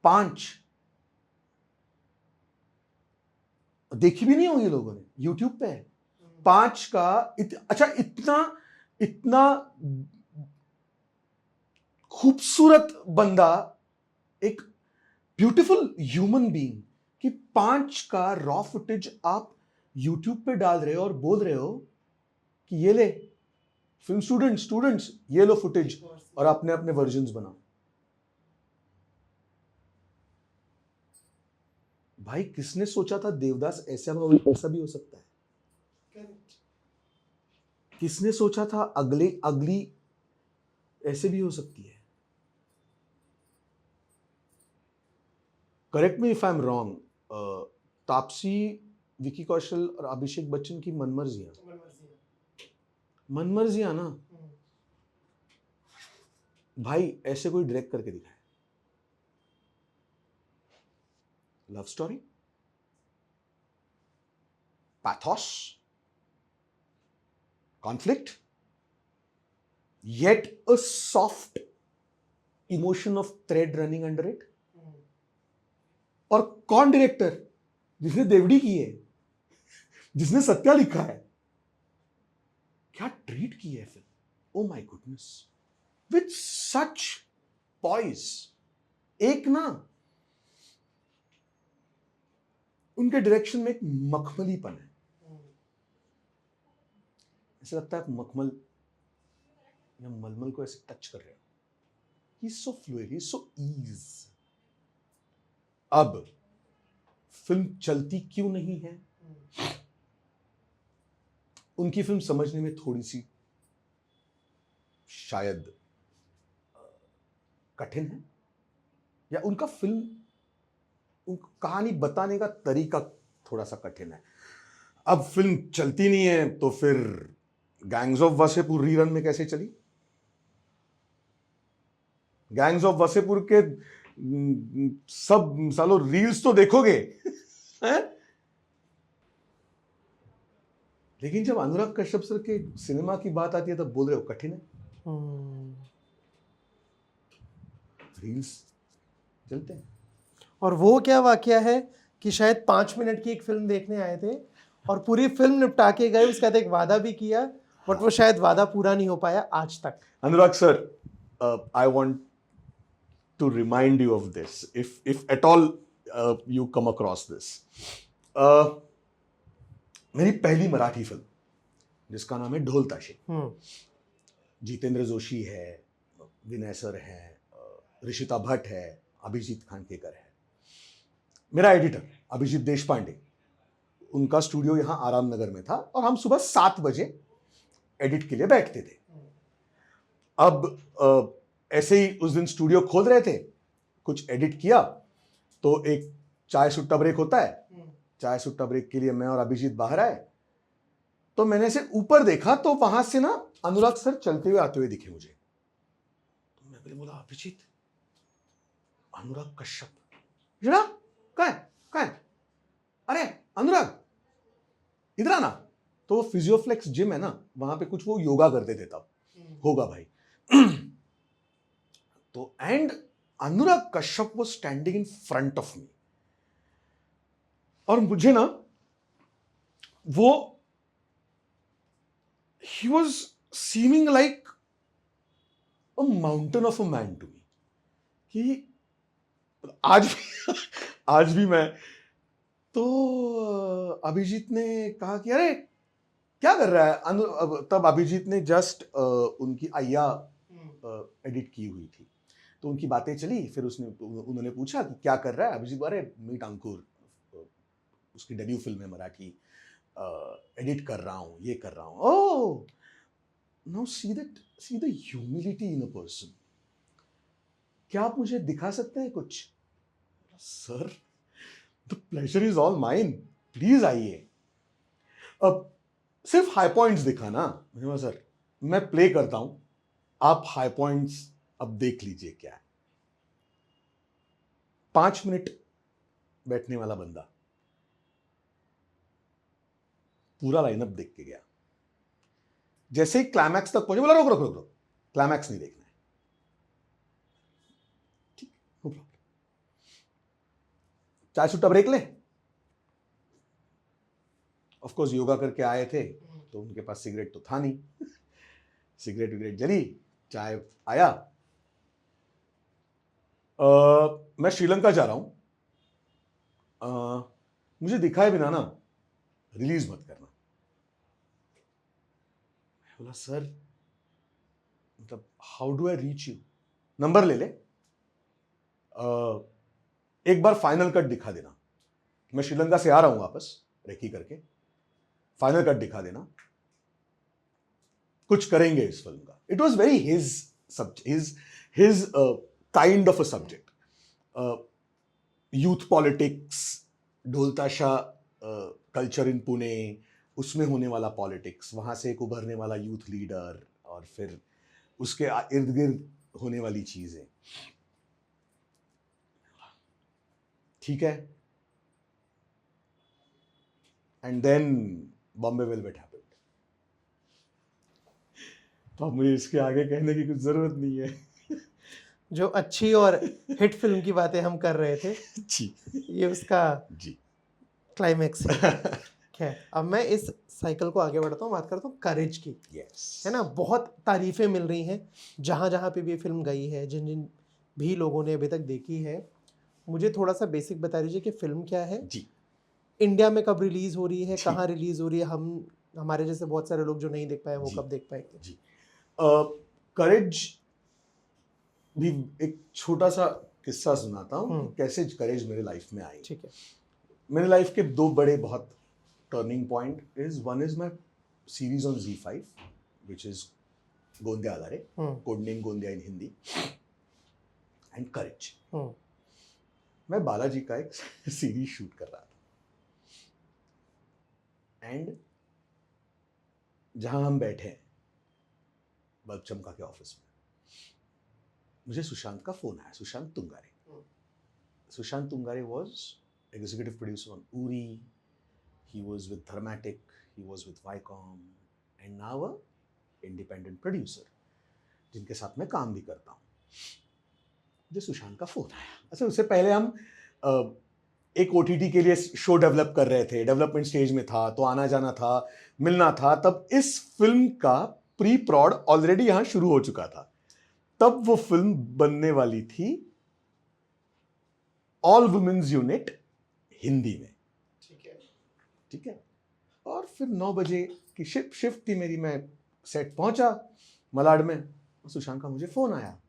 5 देखी भी नहीं होगी लोगों ने, यूट्यूब पे है 5 का। अच्छा, इतना खूबसूरत बंदा, एक ब्यूटीफुल ह्यूमन बीइंग, कि 5 का रॉ फुटेज आप यूट्यूब पे डाल रहे हो और बोल रहे हो कि ये ले फिल्म स्टूडेंट्स ये लो फुटेज और अपने अपने वर्जन्स बनाओ। भाई किसने सोचा था देवदास ऐसा भी हो सकता है? किसने सोचा था अगली ऐसे भी हो सकती है? Correct me if I am wrong, Taapsee, Vicky Kaushal और अभिषेक बच्चन की मनमर्जियां ना भाई, ऐसे कोई डायरेक्ट करके दिखाए। Love story, pathos, conflict, yet a soft emotion of thread running under it। और कौन डायरेक्टर? जिसने देवड़ी की है, जिसने सत्या लिखा है। क्या ट्रीट की है film. Oh my goodness, with such poise, एक ना उनके डायरेक्शन में एक मखमलीपन है, ऐसा लगता है मखमल या मलमल को ऐसे टच कर रहे हो। He is so fluid, he is so ease. अब फिल्म चलती क्यों नहीं है? उनकी फिल्म समझने में थोड़ी सी शायद कठिन है, या उनका कहानी बताने का तरीका थोड़ा सा कठिन है। अब फिल्म चलती नहीं है तो फिर गैंग्स ऑफ वसेपुर रीरन में कैसे चली? गैंग्स ऑफ वसेपुर के सब सालों रील्स तो देखोगे हैं? लेकिन जब अनुराग कश्यप सर के सिनेमा की बात आती है तब बोल रहे हो कठिन है। रील्स चलते हैं। और वो क्या वाकया है कि शायद 5 मिनट की एक फिल्म देखने आए थे और पूरी फिल्म निपटा के गए, उसके बाद एक वादा भी किया, बट वो शायद वादा पूरा नहीं हो पाया आज तक। Anurag sir, I want to remind you of this, if at all you come across this. मेरी पहली मराठी फिल्म जिसका नाम है ढोल ताशे, जितेंद्र जोशी है, विनय सर है, ऋषिता भट्ट है, अभिजीत खानकेकर है, मेरा एडिटर अभिजीत देशपांडे, उनका स्टूडियो यहाँ आराम नगर में था और हम सुबह 7 बजे एडिट के लिए बैठते थे। अब ऐसे ही उस दिन स्टूडियो खोल रहे थे, कुछ एडिट किया तो एक चाय सुट्टा ब्रेक होता है, चाय सुट्टा ब्रेक के लिए मैं और अभिजीत बाहर आए, तो मैंने से ऊपर देखा तो वहां से ना अनुराग सर चलते हुए आते हुए दिखे मुझे। तो मैं बोला अभिजीत, अनुराग कश्यप जरा कहाँ है? अरे अनुराग इधर आना। तो वो फिजियोफ्लेक्स जिम है ना, वहां पे कुछ वो योगा करते थे तब, होगा भाई। तो and Anurag Kashyap was standing in front of me, और मुझे ना वो he was seeming like a mountain of a man to me, कि आज भी मैं तो अभिजीत ने कहा कि अरे क्या कर रहा है? तब अभिजीत ने जस्ट उनकी अय्या एडिट की हुई थी, तो उनकी बातें चली, फिर उन्होंने पूछा कि क्या कर रहा है अभिजीत? अरे मीट अंकुर, उसकी डेब्यू फिल्म है मराठी, एडिट कर रहा हूँ, ये कर रहा हूँ। Oh, now see the humility in a person. क्या आप मुझे दिखा सकते हैं कुछ? Sir, the pleasure is all mine, please आइए। अब सिर्फ हाई पॉइंट्स दिखाना। मैंने कहा सर मैं प्ले करता हूं, आप हाई पॉइंट्स अब देख लीजिए क्या है। 5 मिनट बैठने वाला बंदा पूरा लाइनअप देख के गया, जैसे ही क्लाइमैक्स तक पहुंचे बोला रोक रोक रोक रोक, क्लाइमैक्स नहीं देखना है। ठीक, नो प्रॉब्लम, चाय सुट्टा ब्रेक ले। ऑफ कोर्स योगा करके आए थे तो उनके पास सिगरेट तो था नहीं, सिगरेट विगरेट जली, चाय आया। मैं श्रीलंका जा रहा हूं, मुझे दिखाए बिना ना रिलीज मत करना। मैं बोला सर मतलब how do I reach you? Number ले ले, एक बार फाइनल कट दिखा देना, मैं श्रीलंका से आ रहा हूं वापस रेकी करके, फाइनल कट दिखा देना, कुछ करेंगे इस फिल्म का। It was very his kind of a subject, youth politics, Dholtasha culture in Pune, उसमें होने वाला पॉलिटिक्स, वहां से एक उभरने वाला यूथ लीडर, और फिर उसके इर्द गिर्द होने वाली चीजें। ठीक है, and then Bombay Velvet happened. तो अब मुझे इसके आगे कहने की कुछ जरूरत नहीं है। जो अच्छी और हिट फिल्म की बातें हम कर रहे थे, जी, ये उसका जी क्लाइमैक्स है खैर अब मैं इस साइकिल को आगे बढ़ता हूँ, बात करता हूँ करेज की, यस है ना। बहुत तारीफें मिल रही हैं जहाँ जहाँ पे भी ये फिल्म गई है, जिन जिन भी लोगों ने अभी तक देखी है। मुझे थोड़ा सा बेसिक बता दीजिए कि फिल्म क्या है, जी इंडिया में कब रिलीज हो रही है, जी कहाँ रिलीज हो रही है, हम हमारे जैसे बहुत सारे लोग जो नहीं देख पाए वो जी कब देख पाएंगे। जी करेज भी एक छोटा सा किस्सा सुनाता हूँ कि कैसे करेज मेरे लाइफ में आई। ठीक है। मेरे लाइफ के दो बड़े बहुत turning point is one is my series on Z5 which is Gondya Aalare, code name Gondya in Hindi, and courage. मैं बालाजी का एक सीरीज शूट कर रहा था एंड जहां हम बैठे हैं बल्ब चमका के ऑफिस में, मुझे सुशांत का फोन आया, Sushant Tungare. Sushant Tungare was executive producer on Uri, he was with Thermatic, he was with Viacom, and now a independent producer, जिनके साथ मैं काम भी करता हूँ। मुझे सुशांत का फोन आया। अच्छा, उससे पहले हम एक OTT के लिए शो डेवलप कर रहे थे, डेवलपमेंट स्टेज में था, तो आना जाना था, मिलना था। तब इस फिल्म का प्री प्रॉड ऑलरेडी यहाँ शुरू हो चुका था। तब वो फिल्म बनने वाली थी ऑल वुमेन्स यूनिट हिंदी में। ठीक है। और फिर 9 बजे की शिफ्ट थी मेरी, मैं सेट पहुंचा मलाड में, सुशांत का मुझे फोन आया।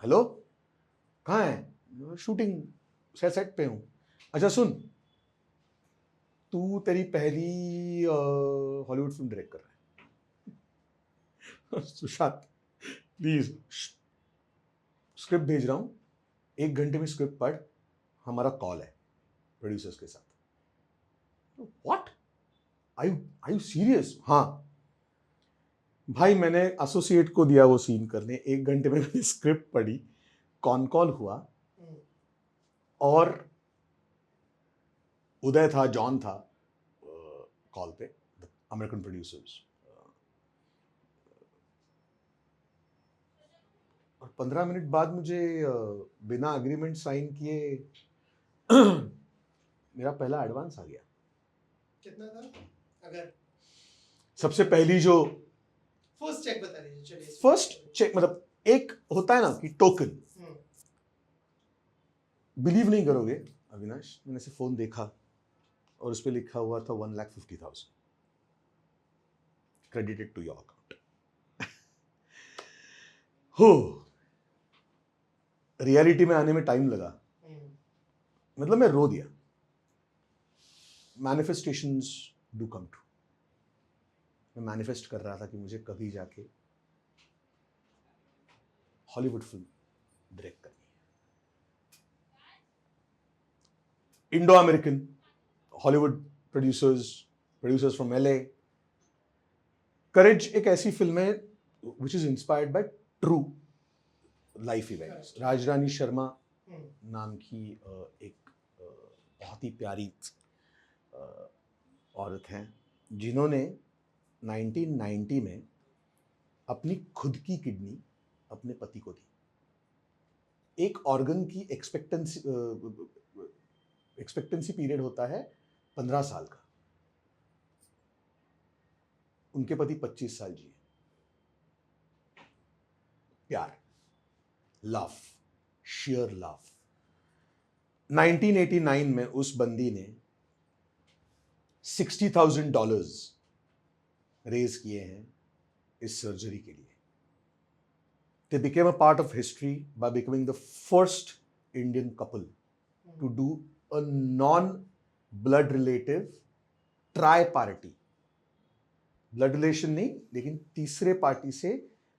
हेलो, कहाँ है? शूटिंग सेट पे हूँ। अच्छा सुन, तू तेरी पहली हॉलीवुड फिल्म डायरेक्ट कर रहा है। सुशांत प्लीज, स्क्रिप्ट भेज रहा हूँ, 1 घंटे में स्क्रिप्ट पढ़, हमारा कॉल है प्रोड्यूसर्स के साथ। What, are you serious? हाँ भाई, मैंने एसोसिएट को दिया वो सीन करने, 1 घंटे में मैंने स्क्रिप्ट पढ़ी, कॉल हुआ, और उदय था, जॉन था कॉल पे, अमेरिकन प्रोड्यूसर्स, और 15 मिनट बाद मुझे बिना एग्रीमेंट साइन किए मेरा पहला एडवांस आ गया। कितना था? अगर सबसे पहली जो फर्स्ट चेक बता दीजिए। चलिए, फर्स्ट चेक मतलब एक होता है ना कि टोकन, बिलीव नहीं करोगे अविनाश, मैंने से फोन देखा और उस पर लिखा हुआ था 1,50,000 क्रेडिटेड टू योर अकाउंट। हो, रियलिटी में आने में टाइम लगा, मतलब मैं रो दिया। Manifestations do come true. मैं मैनिफेस्ट कर रहा था कि मुझे कभी जाके हॉलीवुड फिल्म डायरेक्ट करनी है। Indo American Hollywood producers from LA। Courage एक ऐसी फिल्म है which is inspired by true life events. Rajrani Sharma नाम की एक बहुत ही प्यारी औरत हैं जिन्होंने 1990 में अपनी खुद की किडनी अपने पति को दी। एक ऑर्गन की एक्सपेक्टेंसी पीरियड होता है 15 साल का। उनके पति 25 साल जिए। प्यार, लव, शेयर लव। 1989 में उस बंदी ने $60,000 रेज किए हैं इस सर्जरी के लिए। They became a part of history by becoming the first Indian couple to do a non-blood relative tri-party. Blood relation नहीं, लेकिन तीसरे पार्टी से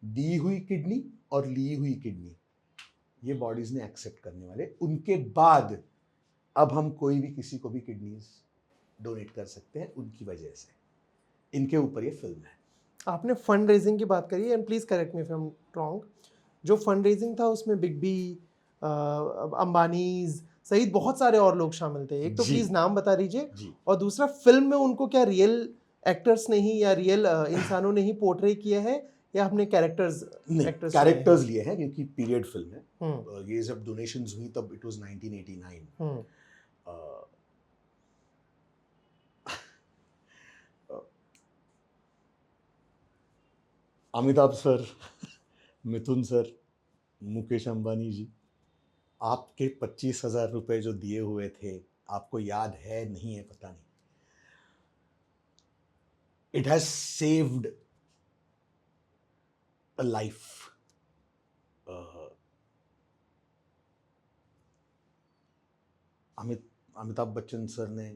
दी हुई किडनी और ली हुई किडनी ये बॉडीज ने एक्सेप्ट करने वाले। उनके बाद अब हम कोई भी किसी को भी किडनीज डोनेट कर सकते हैं उनकी वजह से। इनके ऊपर ये फिल्म है। आपने फंड रेजिंग की बात करी, and please correct me if I am wrong. जो फंड रेजिंग था उसमें बिग बी, अंबानीज सहित बहुत सारे और लोग शामिल थे। एक तो जी। प्लीज नाम बता दीजिए, जी। और दूसरा फिल्म में उनको क्या रियल एक्टर्स ने ही या रियल इंसानों ने ही पोर्ट्रे किया है, या अपने कैरेक्टर्स कैरेक्टर्स लिए हैं क्योंकि पीरियड फिल्म है। ये जब डोनेशंस हुई तब it was 1989। Amitabh sir, Mithun sir, Mukesh Ambani ji, आपके 25,000 रुपए जो दिए हुए थे, आपको याद है नहीं है पता नहीं, it has saved a life. Amitabh Bachchan sir ने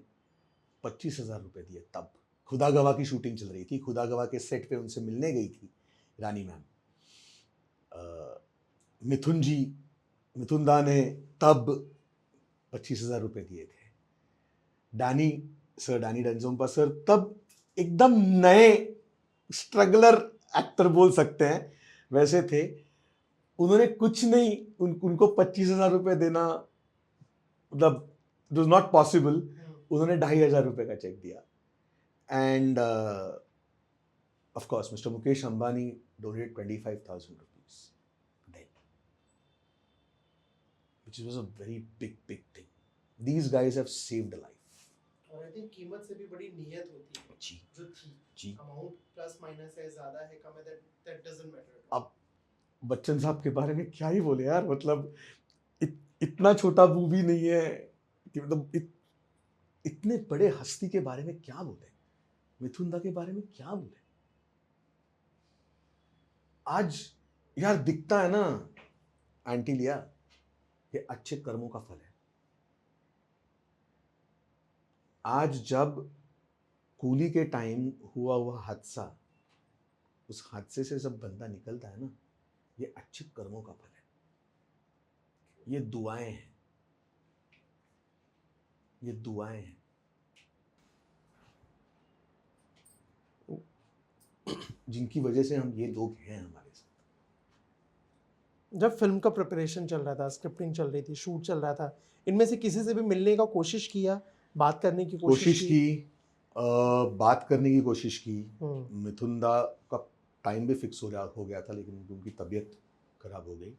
25,000 रुपए दिए तब। खुदा गवाह की शूटिंग चल रही थी, खुदा गवाह के सेट पे उनसे मिलने गई थी रानी मैम। मिथुन जी, मिथुन दा ने तब 25,000 रुपए दिए थे। डैनी सर, डैनी डेंजोम्पा सर तब एकदम नए स्ट्रगलर एक्टर बोल सकते हैं वैसे थे। उन्होंने कुछ नहीं, उनको 25,000 रुपए देना मतलब इट वाज नॉट पॉसिबल। उन्होंने 2,500 रुपए का चेक दिया। End of course mister Mukesh Ambani donated 25,000 rupees then, which was a very big thing. These guys have saved a life. और आई थिंक कीमत से भी बड़ी नीयत होती है जी जो थी। जी। अमाउंट प्लस माइनस है, ज्यादा है, कम है, दैट डजंट मैटर। अब बच्चन साहब के बारे में क्या ही बोले यार, मतलब इतना छोटा मूवी नहीं है कि मतलब इतने बड़े हस्ती के बारे में क्या बोले, मिथुन दा के बारे में क्या बोले। आज यार दिखता है ना आंटी लिया, ये अच्छे कर्मों का फल है। आज जब कूली के टाइम हुआ हादसा, उस हादसे से जब बंदा निकलता है ना, ये अच्छे कर्मों का फल है। ये दुआएं हैं, ये दुआएं हैं। जिनकी वजह से हम ये लोग हैं हमारे साथ। जब फिल्म का प्रिपरेशन चल रहा था, स्क्रिप्टिंग चल रही थी, शूट चल रहा था, इनमें से किसी से भी मिलने का कोशिश किया, बात करने की कोशिश की? बात करने की कोशिश की। मिथुन दा का टाइम भी फिक्स हो गया था, लेकिन उनकी तबीयत खराब हो गई।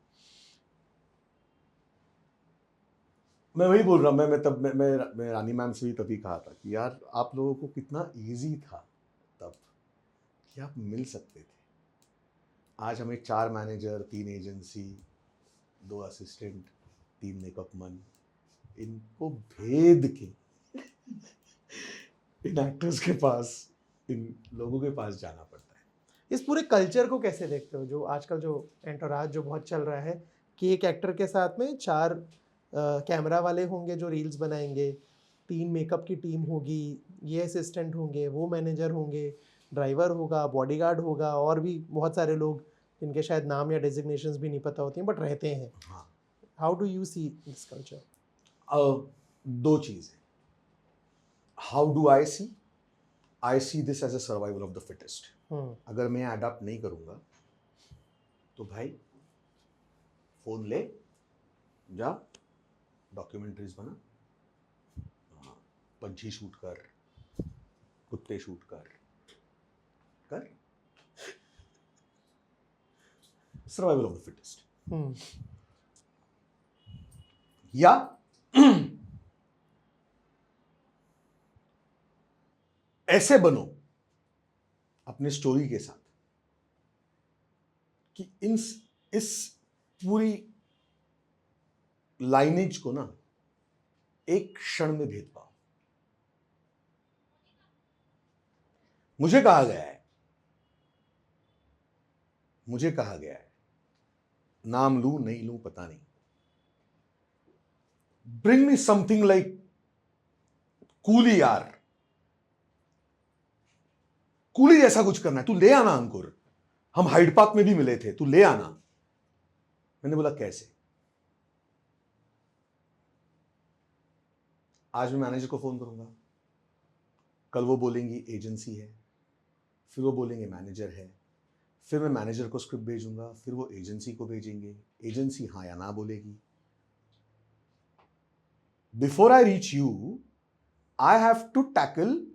मैं वही बोल रहा हूँ, मैं रानी मैम से भी तभी कहा था कि यार आप लोगों को कितना इजी था तब कि आप मिल सकते थे। आज हमें 4 manager, 3 agency, 2 assistant, 3 makeup man, इनको भेद के इन एक्टर्स के पास, इन लोगों के पास जाना पड़ता है। इस पूरे कल्चर को कैसे देखते हो, जो आजकल जो एंटोराज जो बहुत चल रहा है कि एक एक्टर के साथ में 4 कैमरा वाले होंगे जो रील्स बनाएंगे, 3 मेकअप की टीम होगी, ये असिस्टेंट होंगे, वो मैनेजर होंगे, ड्राइवर होगा, बॉडीगार्ड होगा, और भी बहुत सारे लोग जिनके शायद नाम या डेजिग्नेशंस भी नहीं पता होती हैं बट रहते हैं। हाँ, how do you see this culture? 2 चीज़ें। How do I see this as a survival of the fittest. अगर मैं अडॉप्ट नहीं करूंगा तो भाई फोन ले, जा डॉक्यूमेंट्रीज बना, पंछी शूट कर, कुत्ते शूट कर सर्वाइवल ऑफ द फिटेस्ट। या ऐसे बनो अपने स्टोरी के साथ कि इस पूरी लाइनेज को ना एक क्षण में भेद पाओ। मुझे कहा गया है, नाम लूं नहीं लूं पता नहीं, bring me something like coolie यार, कूली जैसा कुछ करना है, तू ले आना अंकुर, हम हाइड पार्क में भी मिले थे, तू ले आना। मैंने बोला कैसे? आज मैं मैनेजर को फोन करूंगा, कल वो बोलेंगी एजेंसी है, फिर वो बोलेंगे मैनेजर है, फिर मैं मैनेजर को स्क्रिप्ट भेजूंगा, फिर वो एजेंसी को भेजेंगे, एजेंसी हाँ या ना बोलेगी। Before I reach you, I have to tackle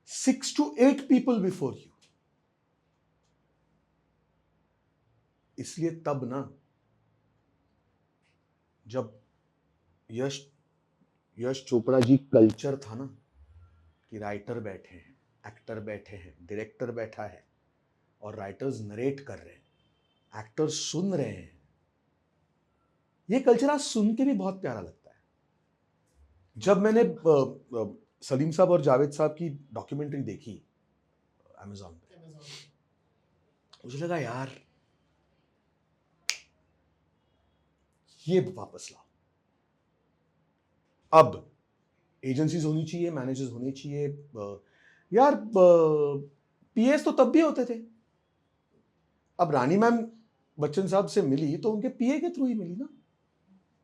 6 to 8 people before you. इसलिए तब ना, जब यश चोपड़ा जी कल्चर था ना कि राइटर बैठे हैं, एक्टर बैठे हैं, डायरेक्टर बैठा है और राइटर्स नरेट कर रहे हैं, एक्टर्स सुन रहे हैं, ये कल्चर आज सुन के भी बहुत प्यारा लगता है। जब मैंने सलीम साहब और जावेद साहब की डॉक्यूमेंट्री देखी अमेज़ॉन पे, मुझे लगा यार ये वापस लाओ। अब एजेंसीज होनी चाहिए, मैनेजर्स होने चाहिए। यार पीएस तो तब भी होते थे। अब रानी मैम बच्चन साहब से मिली तो उनके पीए के थ्रू ही मिली ना,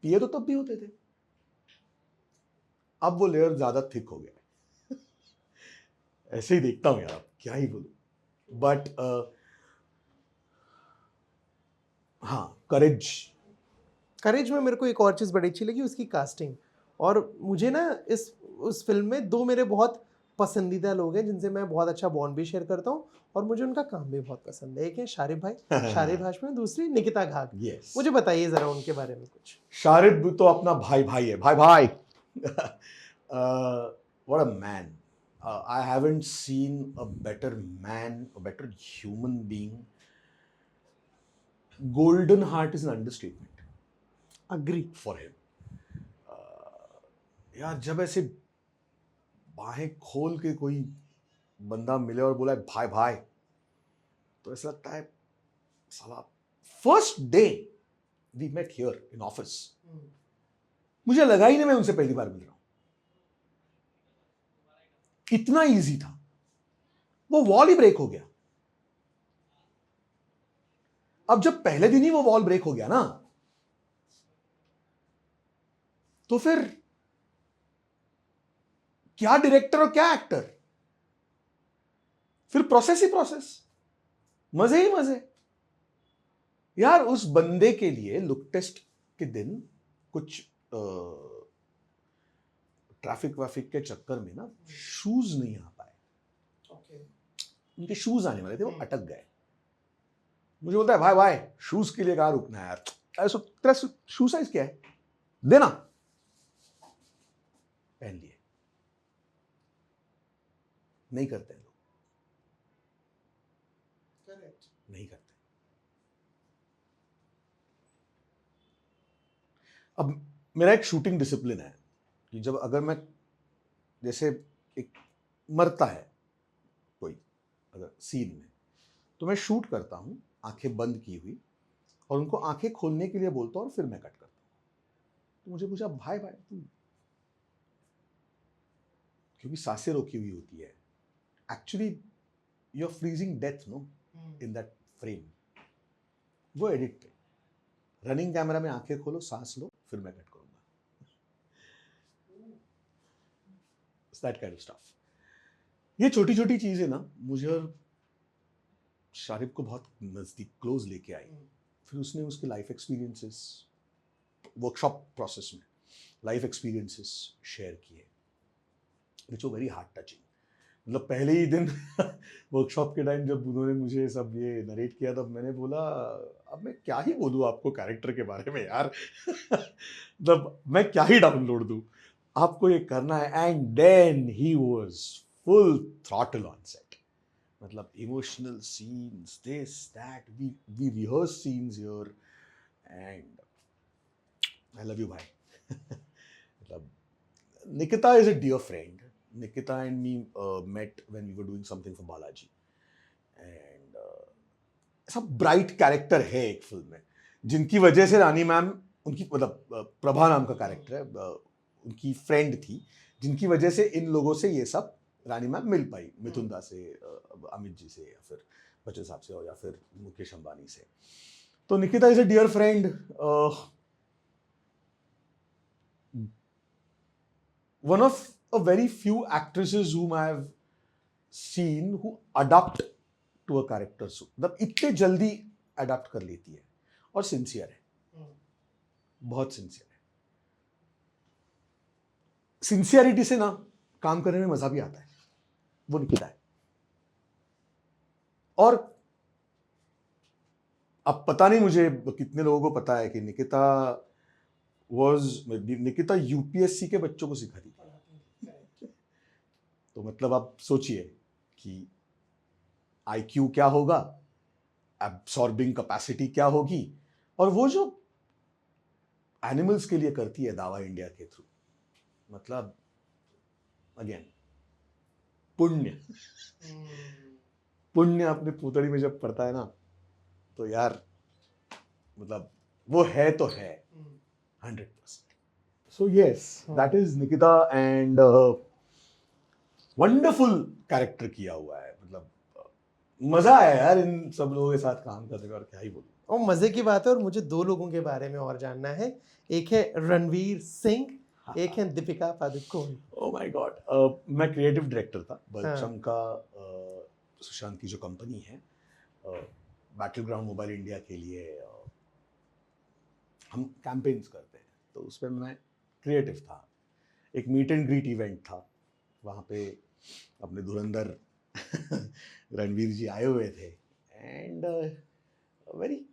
पीए तो तब भी होते थे। अब वो लेयर ज्यादा थिक हो गया है। ऐसे ही देखता हूं यार, क्या ही बोलूं। बट हाँ, करेज में मेरे को एक और चीज़ बड़ी अच्छी लगी, उसकी कास्टिंग। और मुझे ना उस फिल्म में दो मेरे बहुत पसंदीदा लोग हैं जिनसे मैं बहुत अच्छा बॉन्ड भी शेयर करता हूँ और मुझे उनका काम भी बहुत पसंद है। एक है शारिब भाई, शारिब हाशमी, दूसरी निकिता घाग। Yes. मुझे बताइए ज़रा उनके बारे में कुछ। शारिब तो अपना भाई है, भाई what a man. I haven't seen a better man, a better human being. Golden heart is an understatement agree for him. यार जब ऐसे बाहें खोल के कोई बंदा मिले और बोला भाई, तो ऐसा लगता है साला first day we met here in office, मुझे लगा ही नहीं मैं उनसे पहली बार मिल रहा हूं। इतना इजी था, वो वॉल ही ब्रेक हो गया। अब जब पहले दिन ही वो वॉल ब्रेक हो गया ना, तो फिर क्या डायरेक्टर और क्या एक्टर, फिर प्रोसेस ही प्रोसेस, मजे ही मजे। यार उस बंदे के लिए लुक टेस्ट के दिन कुछ ट्रैफिक वाफिक के चक्कर में ना शूज नहीं आ पाए। उनके शूज आने वाले थे, वो अटक गए। मुझे बोलता है भाई शूज के लिए कहाँ रुकना है यार, ऐसा तेरा शू साइज क्या है, देना। पहन लिए। नहीं करते हैं लोग, नहीं करते। अब मेरा एक शूटिंग डिसिप्लिन है कि जब अगर मैं जैसे एक मरता है कोई अगर सीन में, तो मैं शूट करता हूं आंखें बंद की हुई और उनको आंखें खोलने के लिए बोलता हूं और फिर मैं कट करता हूं। तो मुझे पूछा भाई तू, क्योंकि सांसें रोकी हुई होती है, actually you are freezing death no in that frame. वो एडिट पे रनिंग कैमरा में आंखें खोलो, सांस लो, फिर मैं कट करूंगा। That kind of stuff. ये छोटी छोटी चीजें ना मुझे और शारिब को बहुत नजदीक क्लोज लेके आई। फिर उसने उसके लाइफ एक्सपीरियंसेस, वर्कशॉप प्रोसेस में लाइफ एक्सपीरियंसेस शेयर किए, विच वर वेरी हार्ट टचिंग। मतलब पहले ही दिन वर्कशॉप के टाइम जब उन्होंने मुझे सब ये नरेट किया, तब मैंने बोला अब मैं क्या ही बोलूँ आपको कैरेक्टर के बारे में यार। मतलब मैं क्या ही डाउनलोड दूँ, आपको ये करना है। And then he was full throttle on set. मतलब emotional scenes, this that, we rehearse scenes here, and I love you भाई। मतलब Nikita is a dear friend. Nikita and me met when we were doing something for Balaji. And ऐसा ब्राइट कैरेक्टर है एक फिल्म में, जिनकी वजह से रानी मैम, उनकी मतलब प्रभा नाम का कैरेक्टर है, उनकी फ्रेंड थी, जिनकी वजह से इन लोगों से ये सब रानी मैम मिल पाई, मिथुन दा से, अमित जी से, या फिर बच्चन साहब से, या फिर मुकेश अंबानी से। तो Nikita is a dear friend, one of a very few actresses whom I have seen who adapt to a character. मतलब इतने जल्दी अडाप्ट कर लेती है और सिंसियर है, बहुत सिंसियर है। सिंसियरिटी से ना काम करने में मजा भी आता है, वो निकिता है। और अब पता नहीं मुझे कितने लोगों को पता है कि निकिता यूपीएससी के बच्चों को सिखाती थी। तो मतलब आप सोचिए कि आईक्यू क्या होगा एब्सॉर्बिंग कैपेसिटी क्या होगी, और वो जो एनिमल्स के लिए करती है दावा इंडिया के थ्रू, मतलब अगेन पुण्य पुण्य अपने पूतड़ी में जब पड़ता है ना, तो यार मतलब वो है तो है 100%. So yes, that is Nikita, and wonderful character किया हुआ है. मतलब मजा आया यार इन सब लोगों के साथ काम करने में, और क्या ही बोलूं. और मजे की बात है, और मुझे दो लोगों के बारे में और जानना है. एक है रणवीर सिंह, एक है Deepika Padukone. Oh my God. मैं क्रिएटिव डायरेक्टर था बलचम का. सुशांत की जो कंपनी है बैटल ग्राउंड मोबाइल इंडिया के लिए, हम कैंपेन्स करते हैं, तो उसमें मैं क्रिएटिव था. एक मीट एंड ग्रीट इवेंट था, वहाँ पे अपने धुरंधर रणवीर जी आए हुए थे, एंड वेरी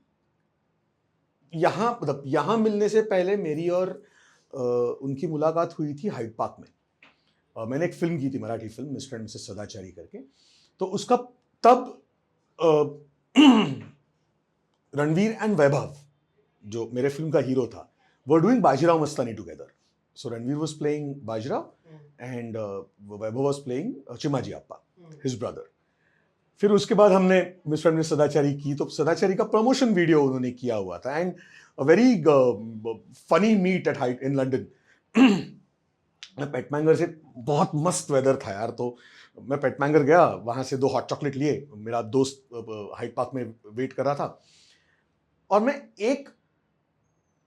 यहाँ मतलब यहाँ मिलने से पहले मेरी और उनकी मुलाकात हुई थी हाइड पार्क में. मैंने एक फिल्म की थी, Marathi film mister and Mrs सदाचारी करके. तो उसका तब रणवीर एंड वैभव जो मेरे फिल्म का हीरो था, were doing Bajirao Mastani together. So Ranveer was playing Bajirao and Vaibhav was playing Chimaji Appa, his brother. फिर उसके बाद हमने मिस्टर एंड मिसेस सदाचारी की, तो सदाचारी का प्रमोशन वीडियो उन्होंने किया हुआ था, and a very funny meet at height in London. मैं पेटमैंगर से, बहुत मस्त वेदर था यार, तो मैं पेटमैंगर गया, वहाँ से 2 हॉट चॉकलेट लिए, मेरा दोस्त हाइड पार्क में वेट कर रहा था, और मैं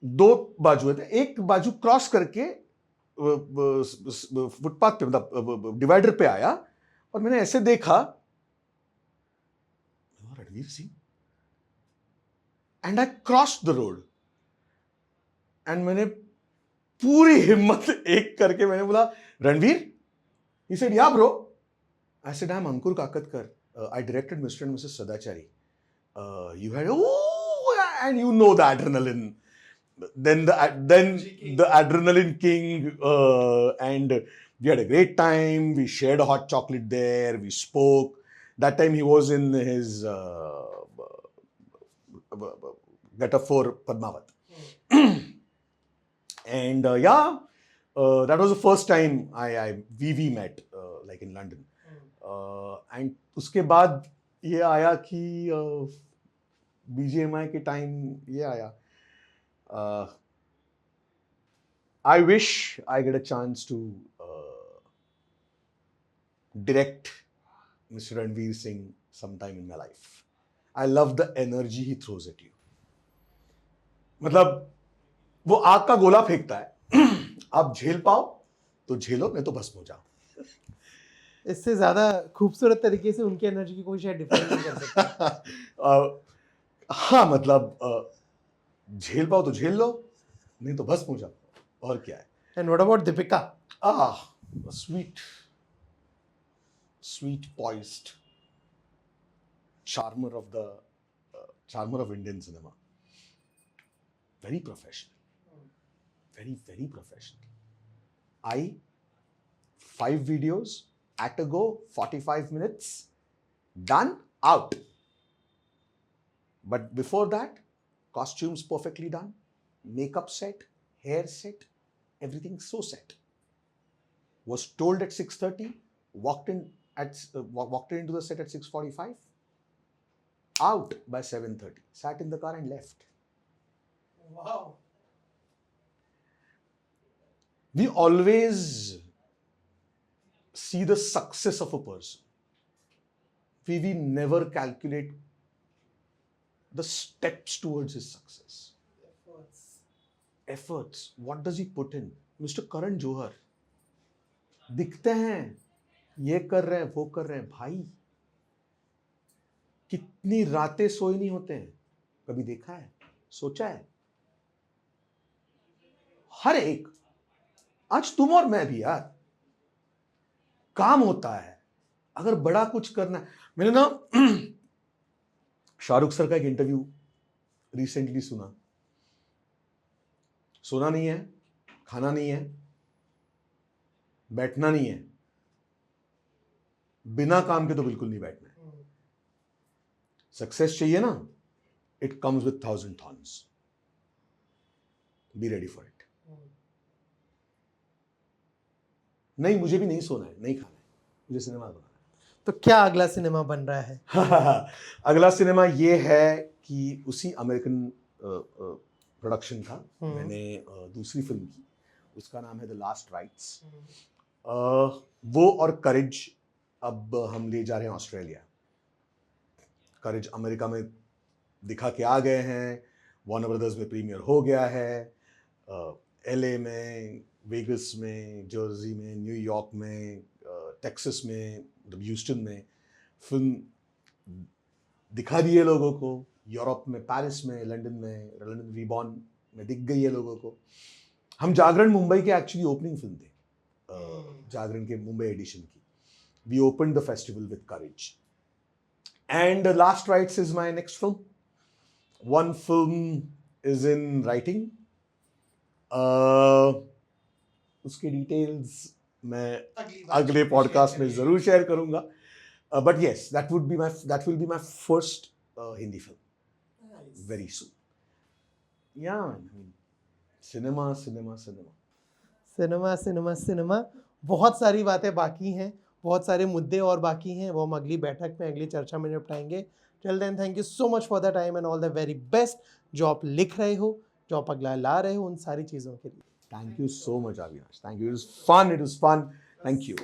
2 बाजू थे, एक बाजू क्रॉस करके फुटपाथ पे, मतलब डिवाइडर पे आया, और मैंने ऐसे देखा Ranveer Singh, and I cross the road, and मैंने पूरी हिम्मत एक करके मैंने बोला Ranveer. He said, yeah, bro. I said, I'm Ankur Kakatkar. I directed Mr. and Mrs. Sadachari. You had, and you know the adrenaline. Then the adrenaline king, and we had a great time. We shared a hot chocolate there. We spoke. That time he was in his getup for Padmavat. And that was the first time we met like in London. And उसके बाद ये आया कि BGMI के टाइम ये आया. I wish I get a chance to direct Mr. Ranveer Singh sometime in my life. I love the energy he throws at you. मतलब वो आग का गोला फेंकता है, आप झेल पाओ तो झेलो, नहीं तो भस्म हो जाओ. इससे ज्यादा खूबसूरत तरीके से उनकी एनर्जी की कोई शायद डिफाइन नहीं कर सकता. हाँ मतलब झेल पाओ तो झेल लो, नहीं तो भस्म हो जाओ, और क्या है. And what about Deepika? Sweet poised charmer of Indian cinema. Very professional. Very professional. 5 videos at a go, 45 minutes, done, out. But before that, costumes perfectly done, makeup set, hair set, everything so set. Was told at 6:30, walked into the set at 6:45, out by 7:30, sat in the car and left. Wow. We always see the success of a person. We never calculate the steps towards his success. Efforts. What does he put in? Mr. Karan Johar. दिखते हैं, ये कर रहे हैं, वो कर रहे हैं. भाई कितनी रातें सोए नहीं होते हैं, कभी देखा है, सोचा है? हर एक, आज तुम और मैं भी यार, काम होता है. अगर बड़ा कुछ करना है, मैंने ना शाहरुख सर का एक इंटरव्यू रिसेंटली सुना. सोना नहीं है, खाना नहीं है, बैठना नहीं है, बिना काम के तो बिल्कुल नहीं बैठना है. सक्सेस चाहिए ना, it comes with 1,000 thorns. Be ready for it. नहीं, मुझे भी नहीं सोना है, नहीं खाना है, मुझे सिनेमा बनाना तो क्या अगला सिनेमा बन रहा है? है. अगला सिनेमा ये है कि उसी अमेरिकन प्रोडक्शन का मैंने दूसरी फिल्म की, उसका नाम है द लास्ट राइट्स. वो और करेज अब हम ले जा रहे हैं ऑस्ट्रेलिया. करेज अमेरिका में दिखा के आ गए हैं, वार्नर ब्रदर्स में प्रीमियर हो गया है, एलए में, वेगस में, जर्सी में, न्यूयॉर्क में, टेक्सास में, मतलब ह्यूस्टन में फिल्म दिखा दी है लोगों को. यूरोप में, पेरिस में, लंदन रीबॉर्न में दिख गई है लोगों को. हम जागरण मुंबई के एक्चुअली ओपनिंग फिल्म थे, जागरण के मुंबई एडिशन की. We opened the festival with courage and last rites is my next film. One film is in writing. उसके डिटेल्स मैं अगले पॉडकास्ट में जरूर शेयर करूंगा. But yes, that will be my first Hindi film very soon. या cinema cinema cinema cinema cinema cinema. बहुत सारी बातें बाकी हैं, बहुत सारे मुद्दे और बाकी हैं, वो हम अगली बैठक में, अगली चर्चा में निपटाएंगे. Till then thank you so much for the time and all the very best. जो आप लिख रहे हो, जो आप अगला ला रहे हो, उन सारी चीज़ों के लिए Thank you so much, Avinash. Thank you. It was fun. Thank you.